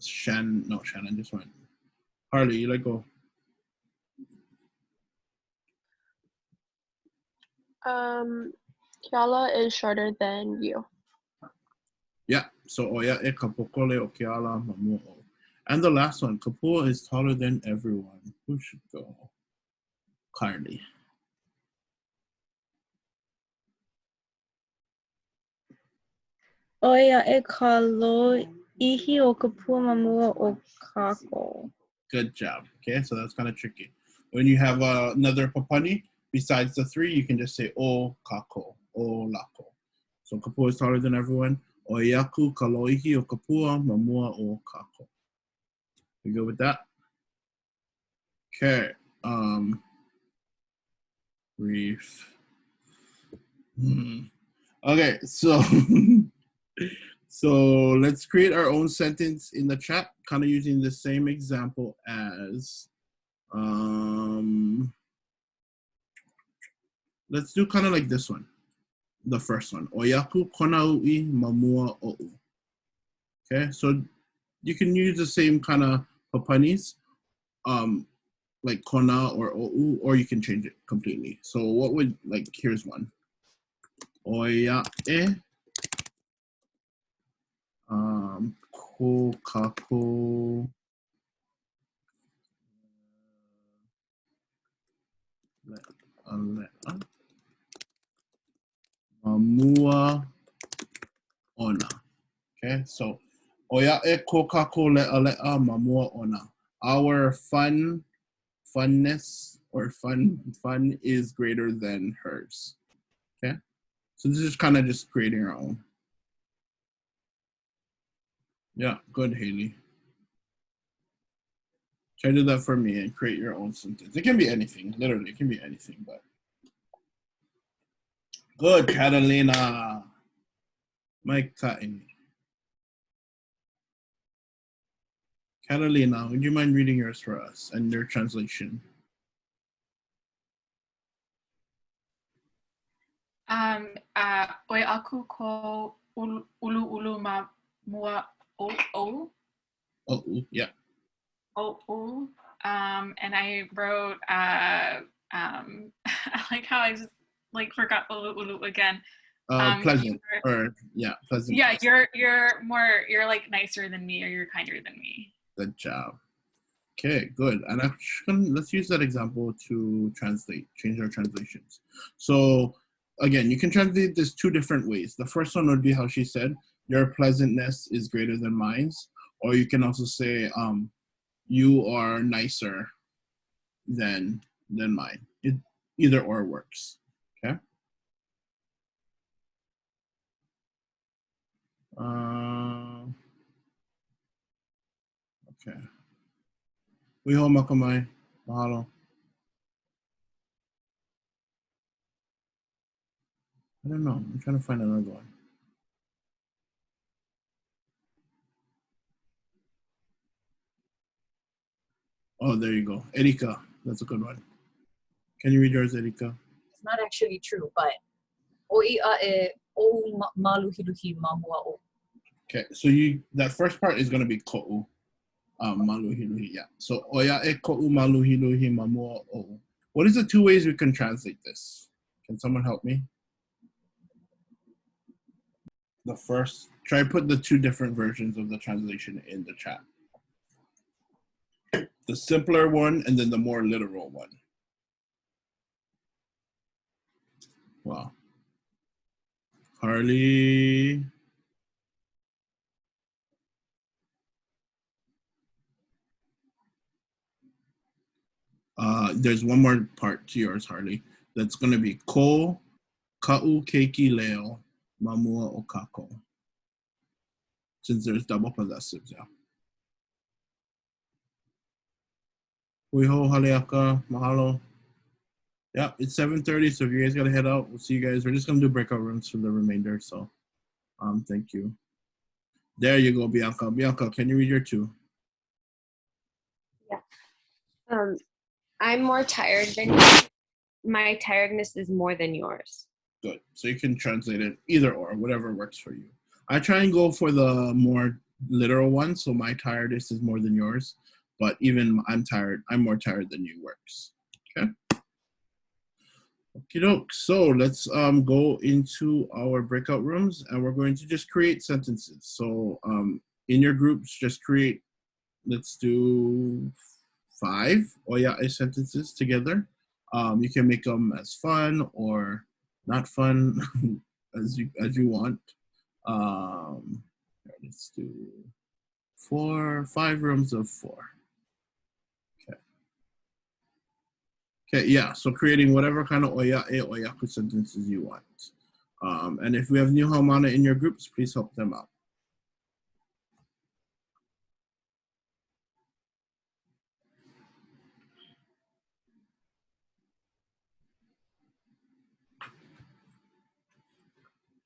Shannon just went. Harley, you like go. Kiala is shorter than you. Yeah, so oia e kapokole o Keala mamuo. And the last one, Kapua is taller than everyone. Who should go? Carly. Oia e kalo ihi o kapua mamua o kākou. Good job. Okay, so that's kind of tricky. When you have another papani, besides the 3, you can just say o kākou, o lako. So Kapua is taller than everyone. Oiaku kaloihi o kapua mamua o kākou. You good with that? Okay. Brief. Okay, so so let's create our own sentence in the chat, kind of using the same example as let's do kind of like this one, the first one. Oyaku konaui mamua o'u. Okay, so you can use the same kind of papanis, like kona or o'u, or you can change it completely. So what would, like, here's one. Oya e ko kākou le'a mamua ona. Okay, so oya e ko kākou le'a mamua ona. Our funness or fun is greater than hers. Okay, so this is kind of just creating our own. Yeah, good, Haley. Try to do that for me and create your own sentence. It can be anything, literally, it can be anything, but. Good, Catalina. Mike Cotton. Catalina, would you mind reading yours for us and your translation? Oi aku ko ulu ma mua o. Oh, yeah. Oh. And I wrote I like how I just forgot ulu again. Pleasant, pleasant. Yeah, you're like nicer than me, or you're kinder than me. Good job. Okay, good. And let's use that example to change our translations. So again, you can translate this 2 different ways. The first one would be how she said, your pleasantness is greater than mine's. Or you can also say, you are nicer than mine. Either or works, okay? Okay. Wiho makamai. Mahalo. I don't know. I'm trying to find another one. Oh, there you go. Erika. That's a good one. Can you read yours, Erika? It's not actually true, but ʻOʻiʻaʻe o maluhiluhi mamua o. Okay, so that first part is going to be ko'u. Maluhiluhi, yeah. So ʻoiaʻe ko'u maluhiluhi mamua o. What is the two ways we can translate this? Can someone help me? The first, try to put the two different versions of the translation in the chat. The simpler one and then the more literal one. Wow. Harley. There's one more part to yours, Harley. That's going to be ko ka'u keiki leo mamua o kākou. Since there's double possessives, yeah. Uiho, haleaka, mahalo. Yeah, it's 7:30, so if you guys gotta head out, we'll see you guys. We're just gonna do breakout rooms for the remainder, so thank you. There you go, Bianca. Bianca, can you read your two? Yeah. I'm more tired than you. My tiredness is more than yours. Good. So you can translate it either or, whatever works for you. I try and go for the more literal one, so my tiredness is more than yours. But even I'm more tired than you works. Okay. Okie doke. So let's go into our breakout rooms, and we're going to just create sentences. So in your groups, just create. Let's do 5 ʻoiaʻe sentences together. You can make them as fun or not fun as you want. Let's do 5 rooms of 4. Okay, yeah, so creating whatever kind of ʻoiaʻe ʻoiaku sentences you want. And if we have new haumana in your groups, please help them out.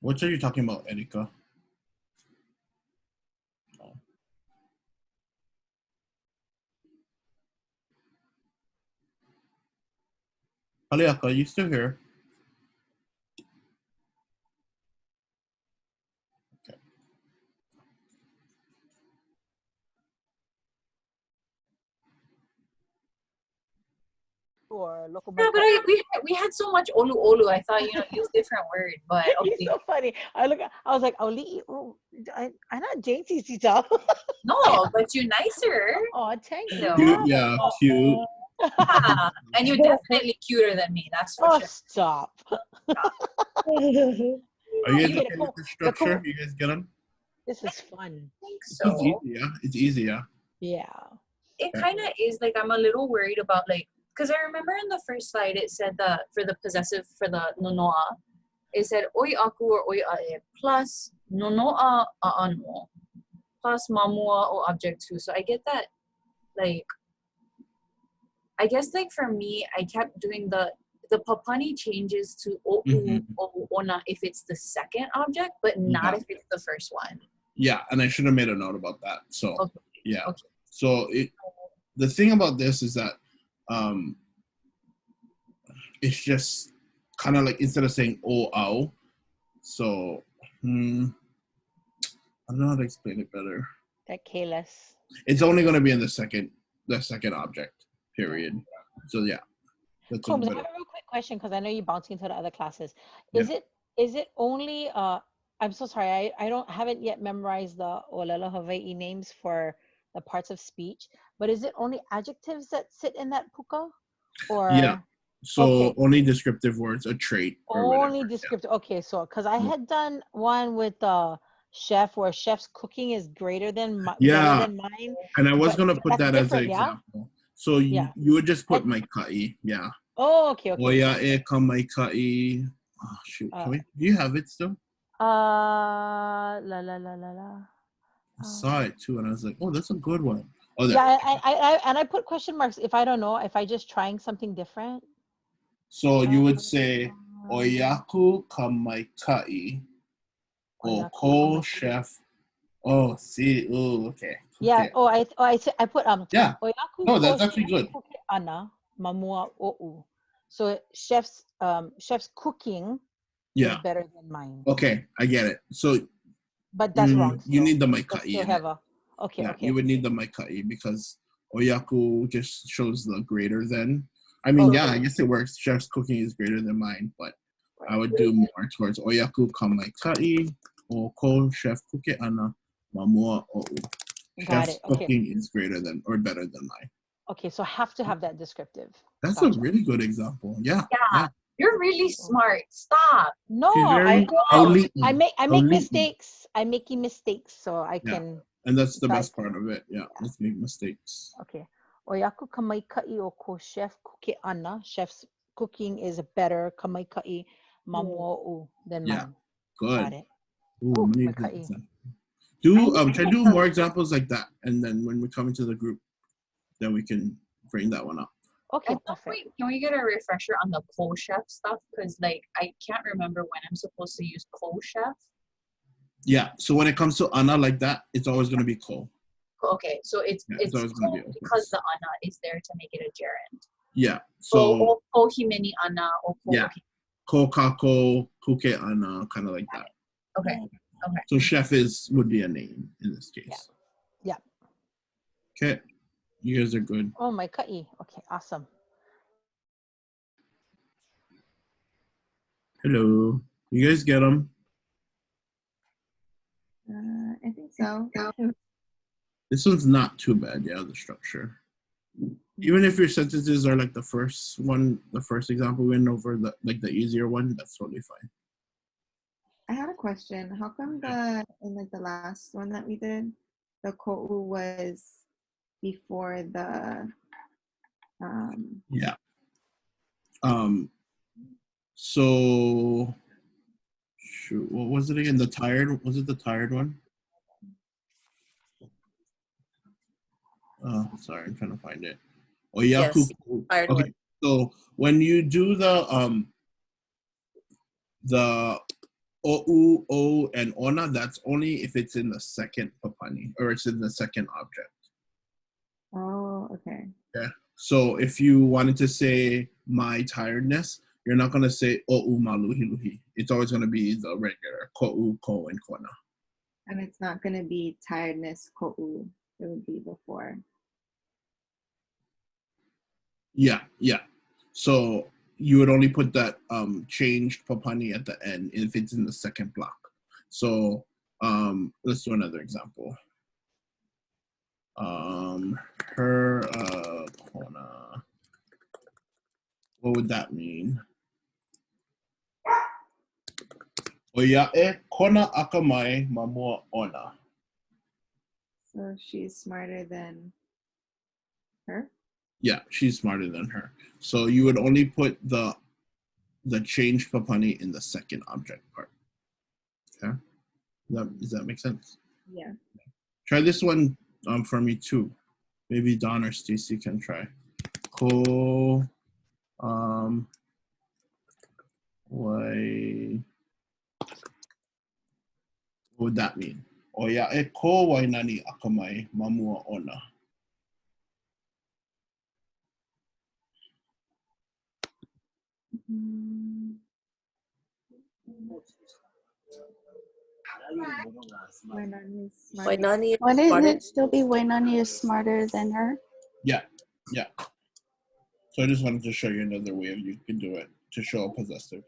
What are you talking about, Erika? Haleaka, are you still here? Or local. Yeah, but we had so much olu olu. I thought use different word, but okay. It's so funny. I was like, I'm not Jane's stuff. No, but you're nicer. Oh, thank you. Cute, yeah, cute. Yeah, and you're definitely cuter than me. That's for sure. Stop. Are you guys okay with the structure? You guys get them? This is fun. I think so. It's easy, yeah. It's easy, yeah. Yeah. It kind of is like I'm a little worried about because I remember in the first slide it said that for the possessive for the nonoa, it said oi aku or oi ae plus nonoa a'ano plus mamua or object 2. So I get that I guess for me I kept doing the papani changes to o'u o ona if it's the second object, but not if it's the first one. Yeah, and I should have made a note about that. So okay. Yeah. Okay. So the thing about this is that it's just kind of like instead of saying "ʻōʻau," so I don't know how to explain it better. That careless. It's only going to be in the second object. Period. So yeah. Combs, I have a real quick question because I know you're bouncing to the other classes. Is it only I'm so sorry, I haven't yet memorized the ʻŌLELO Hawaii names for the parts of speech, but is it only adjectives that sit in that puka? Or yeah. So only descriptive words, a trait. Only descriptive. Yeah. Okay, so because I had done one with the chef where chef's cooking is greater than better than mine. And I was gonna put that as an example. So you would just put maikai, yeah. Oh, okay. ʻoiaʻe ka maikai. Oh shoot, do you have it still? La. I saw it too, and I was like, oh, that's a good one. Oh, there. Yeah, I put question marks if I don't know, if I just trying something different. So you would say oyaku kamaikai or ko chef. Oh, see. Oh, okay. Yeah. Okay. I put Yeah. oyaku No, ko that's actually chef good. kuke ana mamua o'u. So chef's cooking is better than mine. Okay, I get it. So but that's wrong. You need the That's maikai still in have it. okay. You would need the maikai because oyaku just shows the greater than. I mean, I guess it works. Chef's cooking is greater than mine, but I would do more towards oyaku kamaikai or ko chef kuke ana mamua o'u. Chef's cooking is greater than or better than mine. Okay, so have to have that descriptive. That's a really good example. Yeah. You're really smart. Stop. No, I make mistakes. I'm making mistakes, so I can. And that's the best part of it. Yeah, let's make mistakes. Okay. Oyaku kamaikai o ko chef kuke ana. Chef's cooking is better kamaikai mamua o'u than mine. Good. Got it. Ooh, try to do more examples like that, and then when we come into the group, then we can bring that one up. Okay, perfect. Can we get a refresher on the co-chef stuff? Because I can't remember when I'm supposed to use co-chef. Yeah, so when it comes to ana like that, it's always going to be ko. Okay, so it's always going to be because the ana is there to make it a gerund. Yeah, so ko himeni ana or ko. Ko kākou kuke ana, kind of like that. Okay. So chef would be a name in this case. Yeah. Okay. You guys are good. Oh, my kai. Okay, awesome. Hello. You guys get them? I think so. This one's not too bad, the structure. Even if your sentences are like the first example we went over, the easier one, that's totally fine. I had a question. How come in the last one that we did, the ko'u was before the So shoot, what was it again? Was it the tired one? Oh, sorry, I'm trying to find it. Oyaku. Yes, okay, so when you do the o'u, o, and ona, that's only if it's in the second papani or it's in the second object. Oh, okay. Yeah. So if you wanted to say my tiredness, you're not going to say o'u maluhiluhi. It's always going to be the regular ko'u, ko, and kona. And it's not going to be tiredness ko'u. It would be before. Yeah. So you would only put that changed papani at the end if it's in the second block. So let's do another example. Her kona. What would that mean? Oia'e kona akamai mamua ona. So she's smarter than her? Yeah, she's smarter than her. So you would only put the changed papani in the second object part. Okay? Does that make sense? Yeah. Try this one for me too. Maybe Don or Stacy can try. Ko what would that mean? Oia'e ko wainani akamai mamua ona. Wainani, wouldn't it still be Wainani is smarter than her? Yeah. So I just wanted to show you another way you can do it to show a possessive.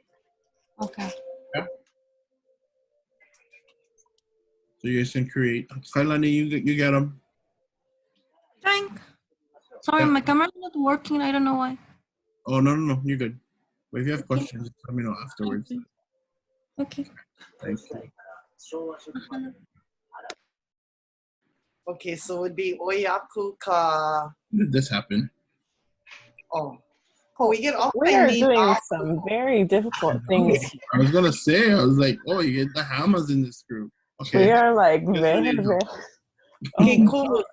Okay. Yeah. So you guys can create. Kailani, you get them. Trying. Sorry, my camera's not working. I don't know why. Oh, no. You're good. But if you have questions, let me know afterwards. Okay. Thank you. Okay, so it would be oyaku ka. When did this happen? Oh, we get all. We are doing some very difficult things. I was gonna say, I was like, oh, you get the hammers in this group. Okay. We are like very. Okay, Kumu.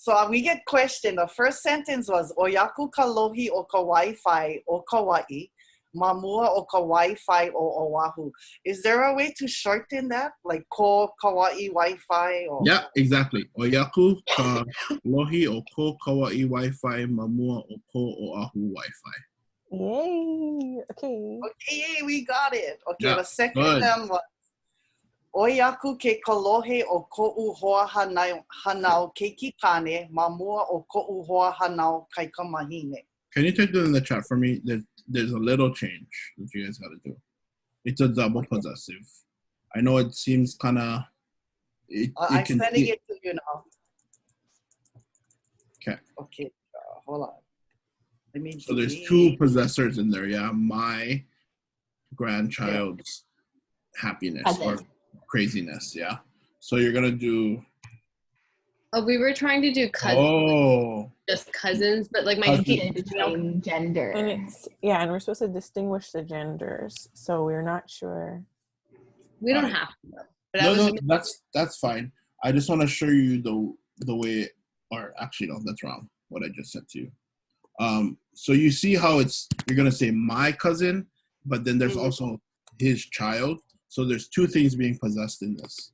So we get questioned. The first sentence was Oyaku ka lohi o ka Wi-Fi o Kauai, mamua o ka Wi-Fi o Oahu. Is there a way to shorten that? Like ko Kauai Wi-Fi? Or... Yeah, exactly. Oyaku ka lohi o ko Kauai Wi-Fi, mamua o ko Oahu Wi-Fi. Yay. Okay. Okay, yay, we got it. Okay, Yeah, the second good. one was Oyaku ke kalohe o ko'u hoa hanau keiki kane, mamua o ko'u hoa hanau kai ka mahine. Can you type that in the chat for me? There's a little change that you guys got to do. It's a double possessive. I know it seems kind of... I'm sending it to you now. Okay. Okay, hold on. Let me So there's two possessors in there, yeah? My grandchild's happiness or craziness, yeah? So you're going to do... Oh, we were trying to do cousins. Oh. Just cousins, but like my between gender. And it's, yeah, and we're supposed to distinguish the genders, so we're not sure. We don't have to. But No, that's fine. I just want to show you the way, or actually no, that's wrong. What I just said to you. So you see how you're gonna say my cousin, but then there's also his child. So there's two things being possessed in this.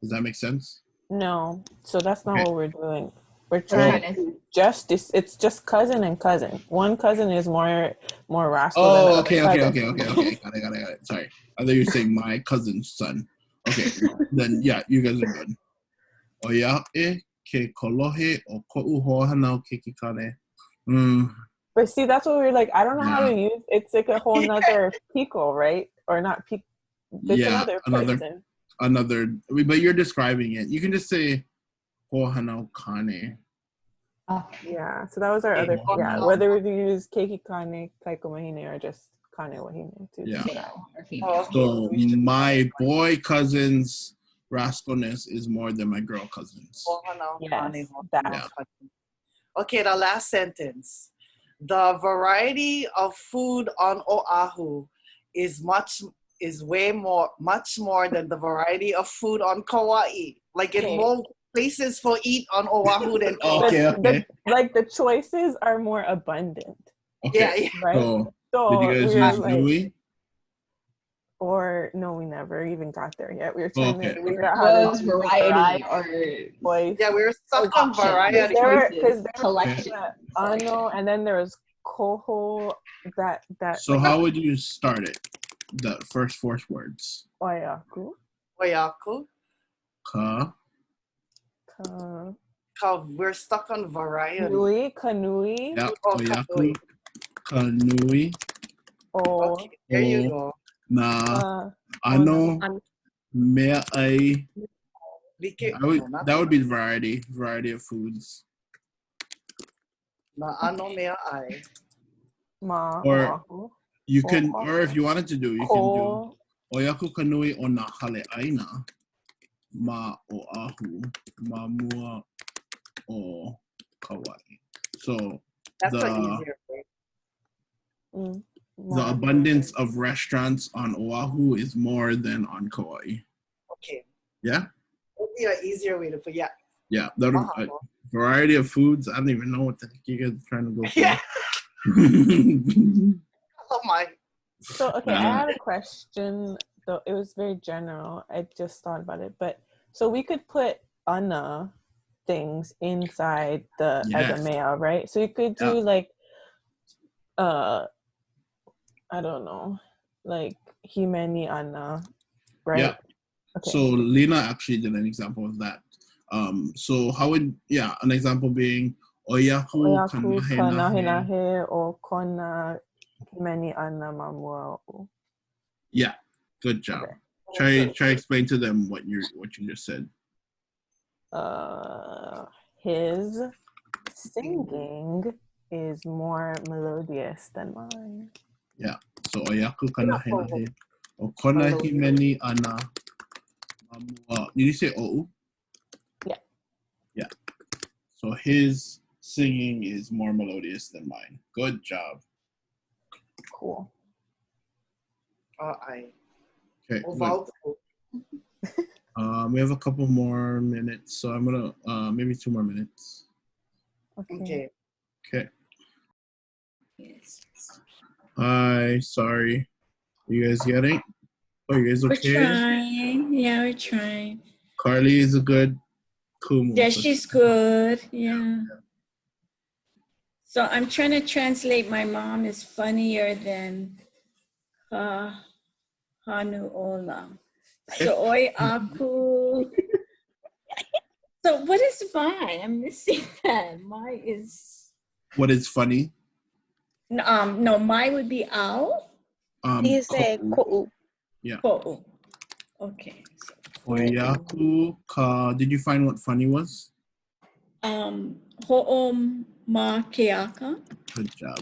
Does that make sense? No, so that's not Okay. what we're doing. We're trying to it's just cousin and cousin. One cousin is more rascal than the other Okay. cousin. Got it. Sorry. I thought you were saying my cousin's son. Okay, then yeah, you guys are good. Oia'e ke kolohe o ko'u hoa hanau keiki kane. But see, that's what we're like, I don't know how to use, it's like a whole nother pico, right? Or not pico, it's another, but you're describing it. You can just say hoa hanau kane. Yeah, so that was our other, whether we use keiki kane, kaiko mahine, or just kane wahine too. Yeah. So my boy cousin's rascalness is more than my girl cousin's. Yes, Okay, the last sentence. The variety of food on Oahu is much more than the variety of food on Kauai. Like it's more places for eat on Oahu than okay. Like the choices are more abundant. Okay. Yeah. Right? So did you guys use Nui? Or no, we never even got there yet. We were trying to figure out how to variety or voice. Yeah, we were stuck on variety. Because there was ano, and then there was koho. That. So how would you start it? The first four words. Oyaku. We're stuck on variety. Kanui. Yeah. Oyaku. Kanui. Okay, there you go. Na ano mea ai. That would be variety of foods. Na ano mea ai. Or you can, or if you wanted to do, you can do Oyaku kanui o na hale aina ma Oahu ma mua o Kauai. So that's the easier way. The abundance of restaurants on Oahu is more than on Kauai. Okay. Yeah? That would be an easier way to put it. Yeah. A variety of foods. I don't even know what the heck you guys are trying to go for. Yeah. Oh my. So, okay, I had a question, though it was very general. I just thought about it. But so we could put ana things inside the as a male, right? So you could do like I don't know, like himeni ana, right? Yeah. Okay. So Lena actually did an example of that. So how would an example being Oyaku kanahenahe o kona himeni ana mamua. Yeah, good job. Okay. Try explain to them what you just said. His singing is more melodious than mine. Yeah. So Oyaku kanahenahe o kona himeni ana mamua. Did you say o'u? Yeah. Yeah. So his singing is more melodious than mine. Good job. Cool. Okay. We have a couple more minutes, so I'm gonna maybe 2 more minutes. Okay. Okay. Hi, sorry. You guys getting? Oh, you guys okay? We're trying. Yeah, we're trying. Carly is a good Kumu. Yeah, she's good. Yeah. So I'm trying to translate my mom is funnier than Kahanuola. So oi aku. So what is my? I'm missing that. My is What is funny? no, my would be owl. You say ko'u. Yeah. Ko'u. Okay. Oyaku ka. Did you find what funny was? Ho'om ma keaka. Good job.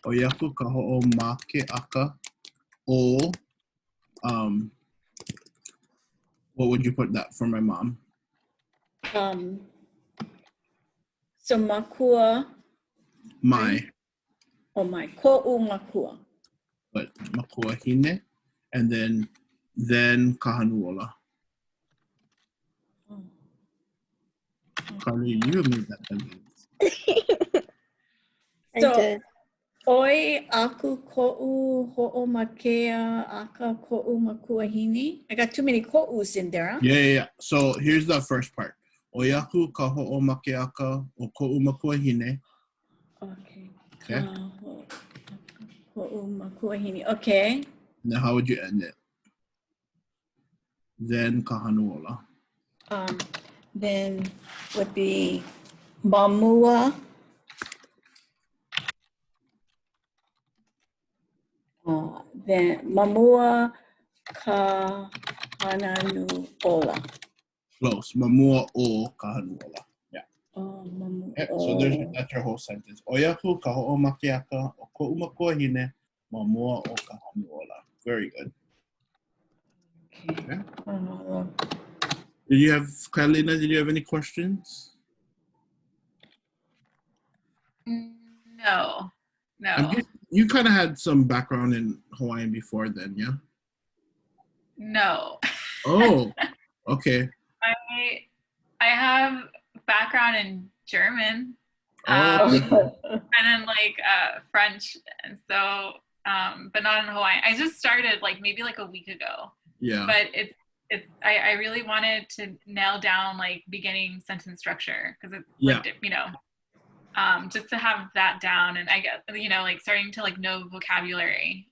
Oyaku ka ho'o ma ke aka. O. What would you put that for my mom? So makua. My. Oh my. Ko'u makua. But makua hine. And then Kahanuola. Carly, you made that sentence. So, oi aku ko'u ho'o makea aka ko'u makua hine. I got too many ko'us in there, huh? Yeah. So here's the first part. Oyaku ka ho'o make aka o ko'u makua hine. Okay. Okay. Ko'u makua hine. Okay. Now how would you end it? Then Kahanuola. Then would be mamua. Then mamua Kahanuola. Close. Mamua o Kahanuola. Yeah. Oh, mamua. Okay, so that's your whole sentence. Oyaku ka ho'o make aka o ko'u makua hine. Mamua o Kahanuola. Very good. Okay. Did you have, Carolina, did you have any questions? No. You kind of had some background in Hawaiian before then, yeah? No. Oh, okay. I have background in German. Oh, and then like French, and so but not in Hawaiian. I just started like maybe like a week ago. Yeah. But I really wanted to nail down like beginning sentence structure because it's like, you know, just to have that down, and I get, you know, like starting to like know vocabulary.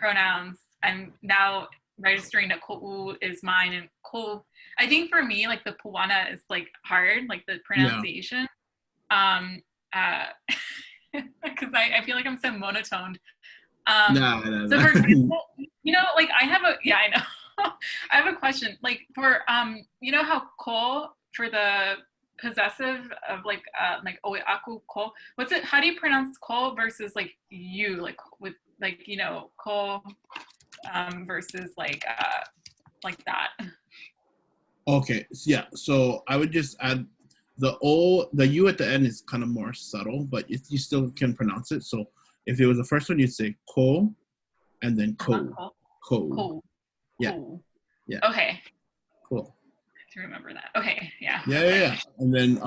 Pronouns. I'm now registering that ko'u is mine, and ko. I think for me, like the puana is like hard, like the pronunciation. Because I feel like I'm so monotoned. No. So for example, you know, like I know. I have a question. Like for you know how ko for the possessive of like oe aku ko. What's it? How do you pronounce ko versus like you, like with like, you know, ko versus like that. Okay. Yeah. So I would just add the U at the end is kind of more subtle, but you still can pronounce it. So if it was the first one, you'd say ko, and then ko. Ko. Yeah. Yeah. Okay. Cool. To remember that. Okay. Yeah. Yeah. And then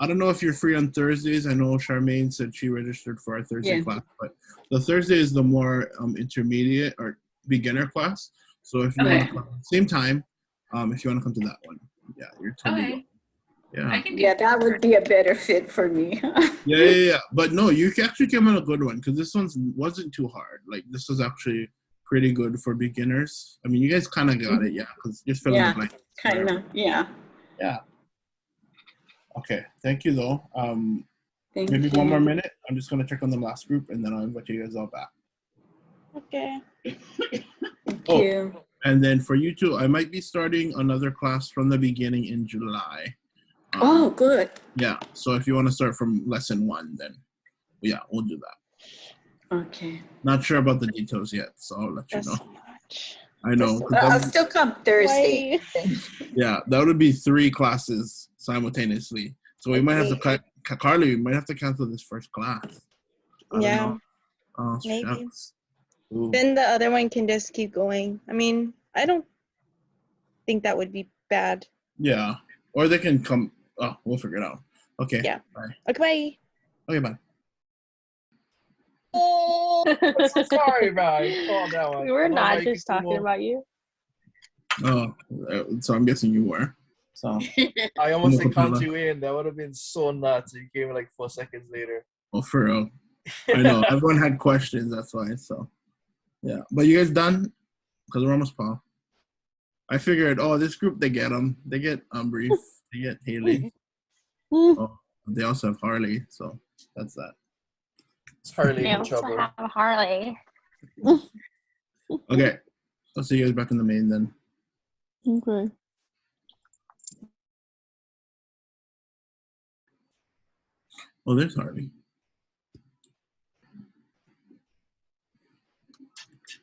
I don't know if you're free on Thursdays. I know Charmaine said she registered for our Thursday class, but the Thursday is the more intermediate or beginner class. So if you want to come at the same time, if you want to come to that one, yeah, you're totally welcome. Yeah, that would be a better fit for me. Yeah. But no, you actually came on a good one because this one wasn't too hard. Like this was actually pretty good for beginners. I mean, you guys kind of got it, because just filling the blanks. Kind of, yeah. Okay, thank you though. Maybe one more minute. I'm just gonna check on the last group and then I'll invite you guys all back. Okay. Thank you. And then for you two, I might be starting another class from the beginning in July. Oh, good. Yeah, so if you want to start from lesson 1, then yeah, we'll do that. Okay. Not sure about the details yet, so I'll let you know. So much. I know. I'll still come Thursday. Yeah, that would be 3 classes simultaneously. So we might have to cut. Carly, we might have to cancel this first class. Yeah. Oh, maybe. Then the other one can just keep going. I mean, I don't think that would be bad. Yeah, or they can come. Oh, we'll figure it out. Okay. Yeah. Bye. Okay, bye. Okay, bye. I'm so sorry, man. Calm down. We were not just talking about you. Oh, so I'm guessing you were. So I almost like count you in. That would have been so nuts. You came in like 4 seconds later. Oh, for real. I know. Everyone had questions. That's why. So, yeah. But you guys done? Because we're almost Paul. I figured, oh, this group, they get them. They get Brief. They get Haley. Oh, they also have Harley. So that's that. It's Harley They in also trouble. have Harley. Okay. I'll see you guys back in the main then. Okay. Oh, there's Harley.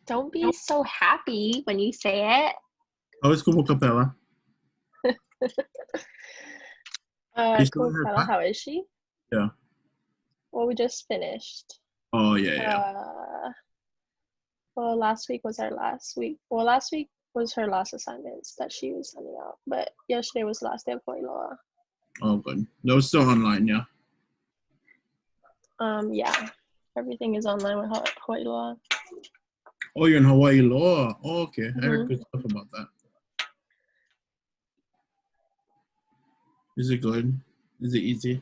Don't be so happy when you say it. How is Kumu Capella? Cool. How is she? Yeah. Well, we just finished. Oh, yeah. Well, last week was our last week. Well, last week was her last assignments that she was sending out. But yesterday was the last day of Hawaiian. Oh, good. That was still online, yeah? Yeah. Everything is online with Hawaiian. Oh, you're in Hawaii Law. Oh, okay. I heard good stuff about that. Is it good? Is it easy?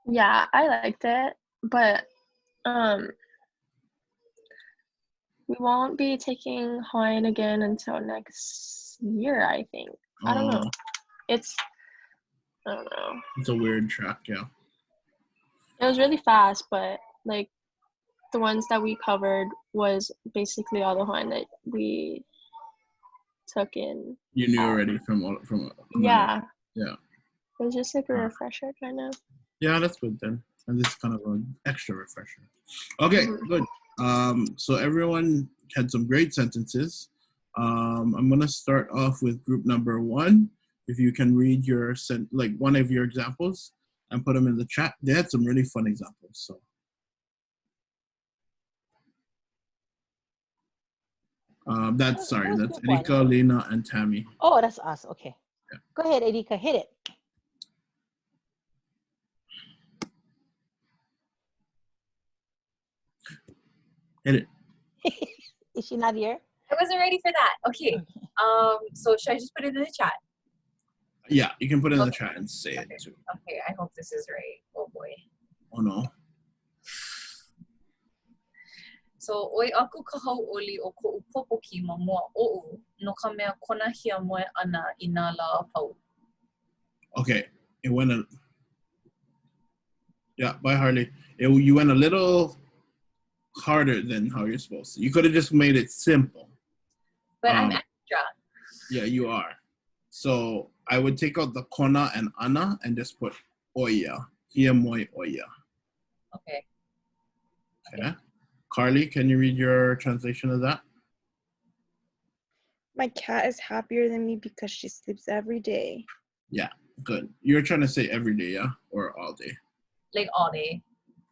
Yeah, I liked it, but we won't be taking Hawaiian again until next year, I think. I don't know. I don't know. It's a weird track, yeah. It was really fast, but like the ones that we covered was basically all the Hawaiian that we took in. You knew already from yeah. Yeah. It was just like a refresher, kind of. Yeah, that's good then. And this is kind of an extra refresher. Okay, good. So everyone had some great sentences. I'm gonna start off with group number 1. If you can read your one of your examples and put them in the chat. They had some really fun examples. So. That's Erika, Lena, and Tammy. Oh, that's us. Okay. Yeah. Go ahead, Erika. Hit it. Hit it. Is she not here? I wasn't ready for that. Okay. So should I just put it in the chat? Yeah, you can put it in the chat and say it too. Okay, I hope this is right. Oh boy. Oh no. So, oi aku ka hauʻoli o koʻu popoki ma mua oʻu no ka mea kona hia moe ana I nā lā pau. Okay, it went a... Yeah, bye Harley. You went a little harder than how you're supposed to. You could have just made it simple. But I'm extra. Yeah, you are. So I would take out the kona and ana and just put oia. Hia moe oia. Okay. Okay. Carly, can you read your translation of that? My cat is happier than me because she sleeps every day. Yeah, good. You're trying to say every day, yeah? Or all day? Like all day.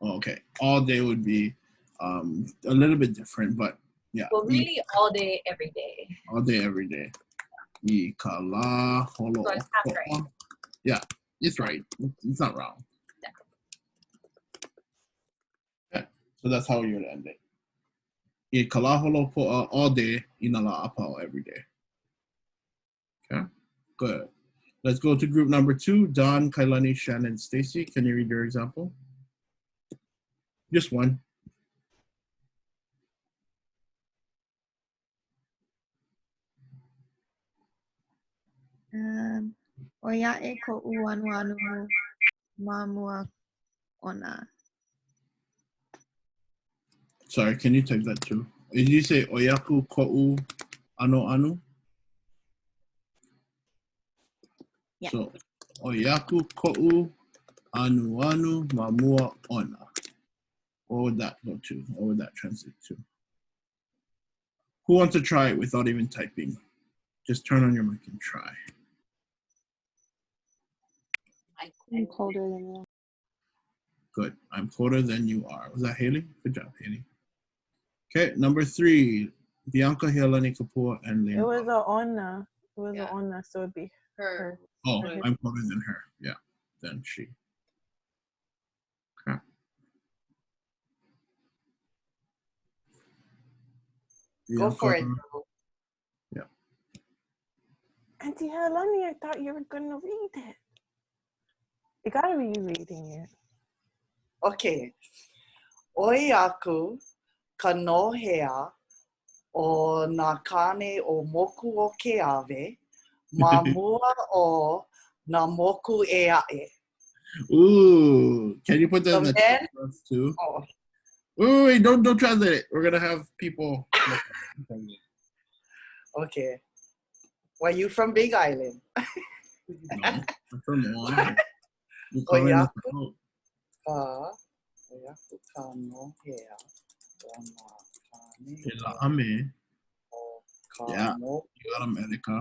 Oh, okay. All day would be a little bit different, but yeah. Well, really all day, every day. All day, every day. Kala, holo. So it's half right. Yeah, it's right. It's not wrong. So that's how you would end it. I kalaholo po'a all day, I nā lā apau every day. Okay, good. Let's go to group number 2. Don, Kailani, Shannon, Stacy. Can you read your example? Just one. Oiaʻe koʻu anuanu ma mua ona. Sorry, can you type that too? Did you say oyaku ko'u anu? Yeah. So, oyaku ko'u anu ma mua ona. What would that go to? What would that translate to? Who wants to try it without even typing? Just turn on your mic and try. I'm colder than you. Good. I'm colder than you are. Was that Haley? Good job, Haley. Okay, number 3. Bianca, Helani, Kapua, and Lena. It was a ona. It was a ona, so it'd be her. Oh, I'm colder than her. Yeah. than she. Okay. Go for it. Yeah. Auntie Helani, I thought you were gonna read it. You gotta be reading it. Okay. Oi aku ka nohea o nā kane o moku o ke ave, ma mua o nā moku e a'e. Ooh, can you put that in the men, chat for us too? Oh, Ooh, wait, don't translate it. We're gonna have people. okay. Were you from Big Island? No, I'm from Oahu. You Oi calling us aku out. ka nohea o nā kane Ela ame. o ka Yeah, moku you got them, Erika.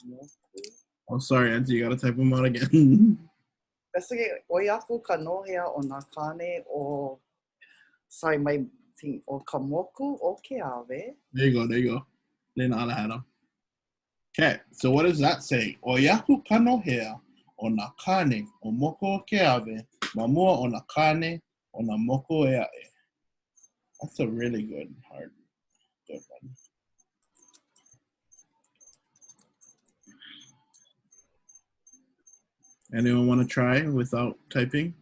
moku. Oh, sorry, Auntie, you gotta type them out again. That's okay. Oi aku ka nohea o nā kane o, sorry, my thing, o ka moku o ke ave. There you go. Lena Ala had them. Okay, so what does that say? Oyaku kanohea o na kane o moko o ke ave, mamua o na kane o na moko e ae. That's a really good one. Anyone want to try without typing?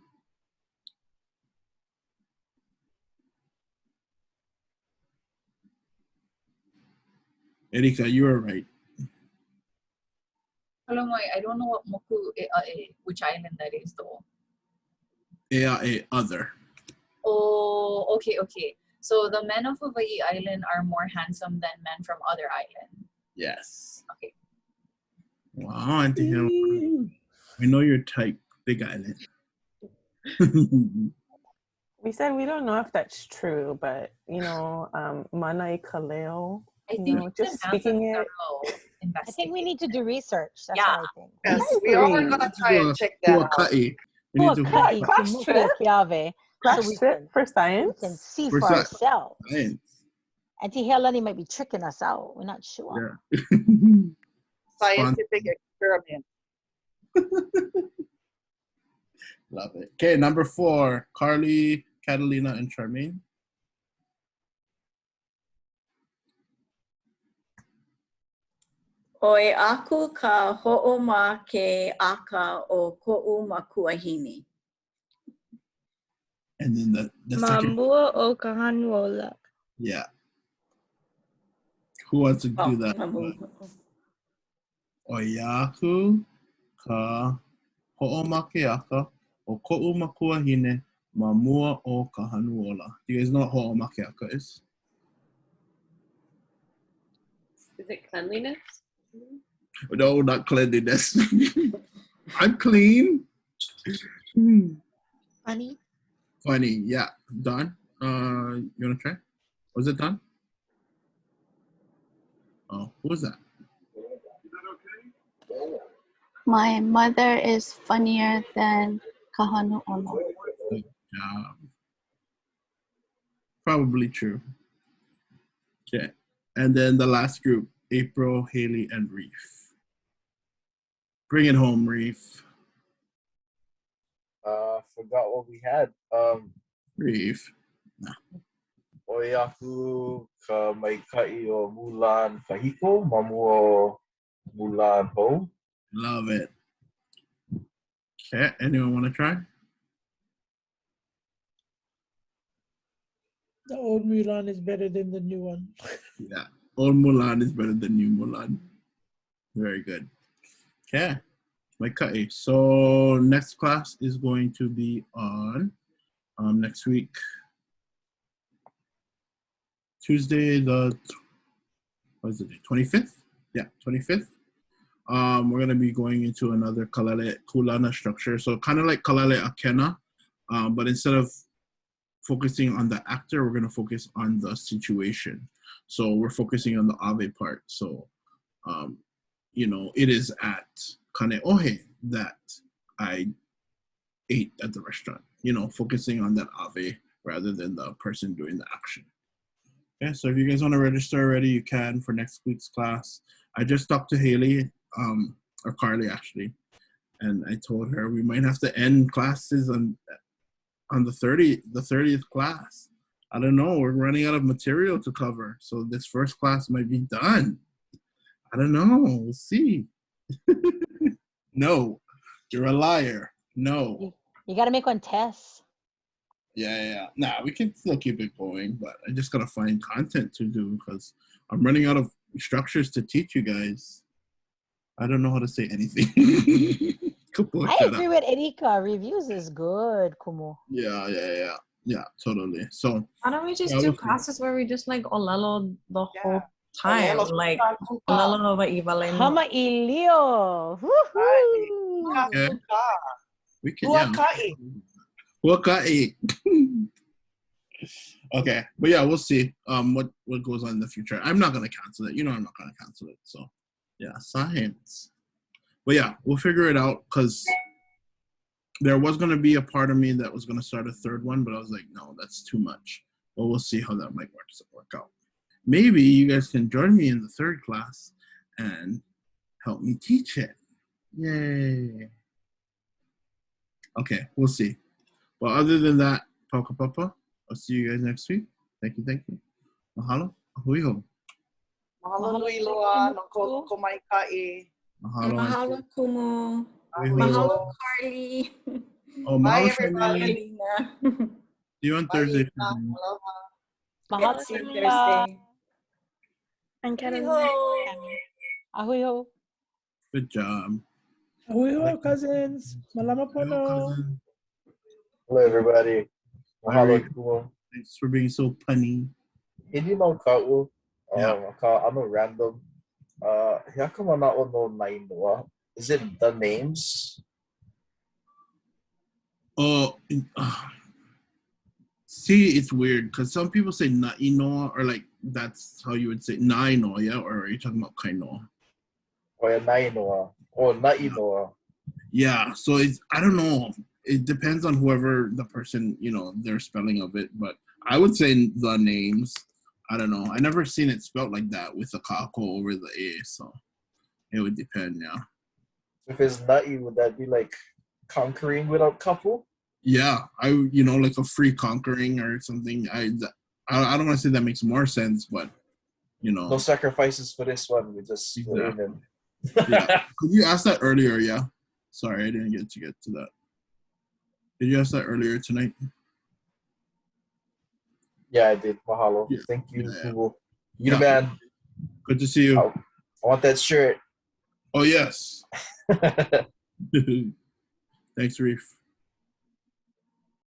Erika, you are right. Hello, I don't know what moku e a'e, which island that is though. E ae, other. Oh, okay. So the men of Hawaii Island are more handsome than men from other islands. Yes. Okay. Wow, Auntie Hannah. We know your type, Big Island. We said we don't know if that's true, but manai kaleo. Just speaking it. I think we need to do research. That's Yeah. what I think. Yes, we all are gonna try and check that out. Crash trip for science. We can see For for ourselves. Science. Auntie Helani might be tricking us out. We're not sure. Yeah. Scientific experiment. Love it. Okay, number 4, Carly, Catalina, and Charmaine. Oi aku ka ho'oma ke aka o ko'u makuahini. And then the second. Mamua o Kahanuola. Yeah. Who wants to do that? Oyaku ka ho'oma ke aka o ko'u makuahine mamua o Kahanuola. Do you guys know what ho'oma ke aka is? Is it cleanliness? No, not cleanliness. I'm clean. Funny, yeah. Don, you wanna try? Was it Don? Oh, who was that? My mother is funnier than Kahanuola. Good job. Probably true. Okay. And then the last group, April, Haley, and Reef. Bring it home, Reef. Forgot what we had. Reef. Oyaku ka maikai o Mulan kahiko, mamua o Mulan ho. Love it. Okay, anyone want to try? The old Mulan is better than the new one. Yeah, old Mulan is better than new Mulan. Very good. Okay, maikai. So next class is going to be on next week, Tuesday the 25th. Yeah, 25th. We're gonna be going into another kalale kulana structure. So kind of like kalale akena, but instead of focusing on the actor, we're gonna focus on the situation. So we're focusing on the ave part. So, it is at Kaneohe that I ate at the restaurant. Focusing on that ave rather than the person doing the action. Okay, so if you guys want to register already, you can for next week's class. I just talked to Haley, or Carly actually, And I told her we might have to end classes on the 30th class. I don't know. We're running out of material to cover. So this first class might be done. I don't know. We'll see. No. You're a liar. No. You got to make one test. Yeah. Nah, we can still keep it going, but I just got to find content to do because I'm running out of structures to teach you guys. I don't know how to say anything. I agree with Erika. Reviews is good, Kumu. Yeah, totally. So why don't we just do classes where we just like ʻŌLELO the whole time? Like ʻŌLELO Hawaiʻi Hamaʻilio. Yeah. We can, okay, but yeah, we'll see what goes on in the future. I'm not gonna cancel it. You know I'm not gonna cancel it. So yeah, science. But yeah, we'll figure it out because there was gonna be a part of me that was gonna start a third one, but I was like, no, that's too much. But we'll see how that might work out. Maybe you guys can join me in the third class and help me teach it. Yay. Okay, we'll see. But other than that, Pauka Papa, I'll see you guys next week. Thank you. Mahalo. Ahui ho. Mahalo nui loa no ko mai ka'i. Mahalo Kumu. Mahalo. Mahalo Carly. Oh, Bye mahalo everybody. See you on Thursday. Mahalo Thursday. And Ahui ho. Good job. Ahui ho, cousins. Malama pono. Hello, everybody. Mahalo, Kumu. Thanks for being so punny. Did you know kākou? I'm a random. How come I'm not no nainoa? Is it the names? Oh, see, it's weird because some people say na'inoa, or like that's how you would say na'inoa, yeah? Or are you talking about kainoa? Or nainoa. Or na'inoa. Yeah, so it's, I don't know. It depends on whoever the person, their spelling of it. But I would say the names. I don't know. I never seen it spelled like that with the kākou over the A. So it would depend, yeah. If it's na'i, would that be like conquering without couple? Yeah, like a free conquering or something. I don't want to say that makes more sense, but no sacrifices for this one. We just exactly. Yeah. Could you ask that earlier? Yeah. Sorry, I didn't get to that. Did you ask that earlier tonight? Yeah, I did. Mahalo. Yeah. Thank you. Yeah. You the man. Good to see you. I want that shirt. Oh yes. Thanks, Reef.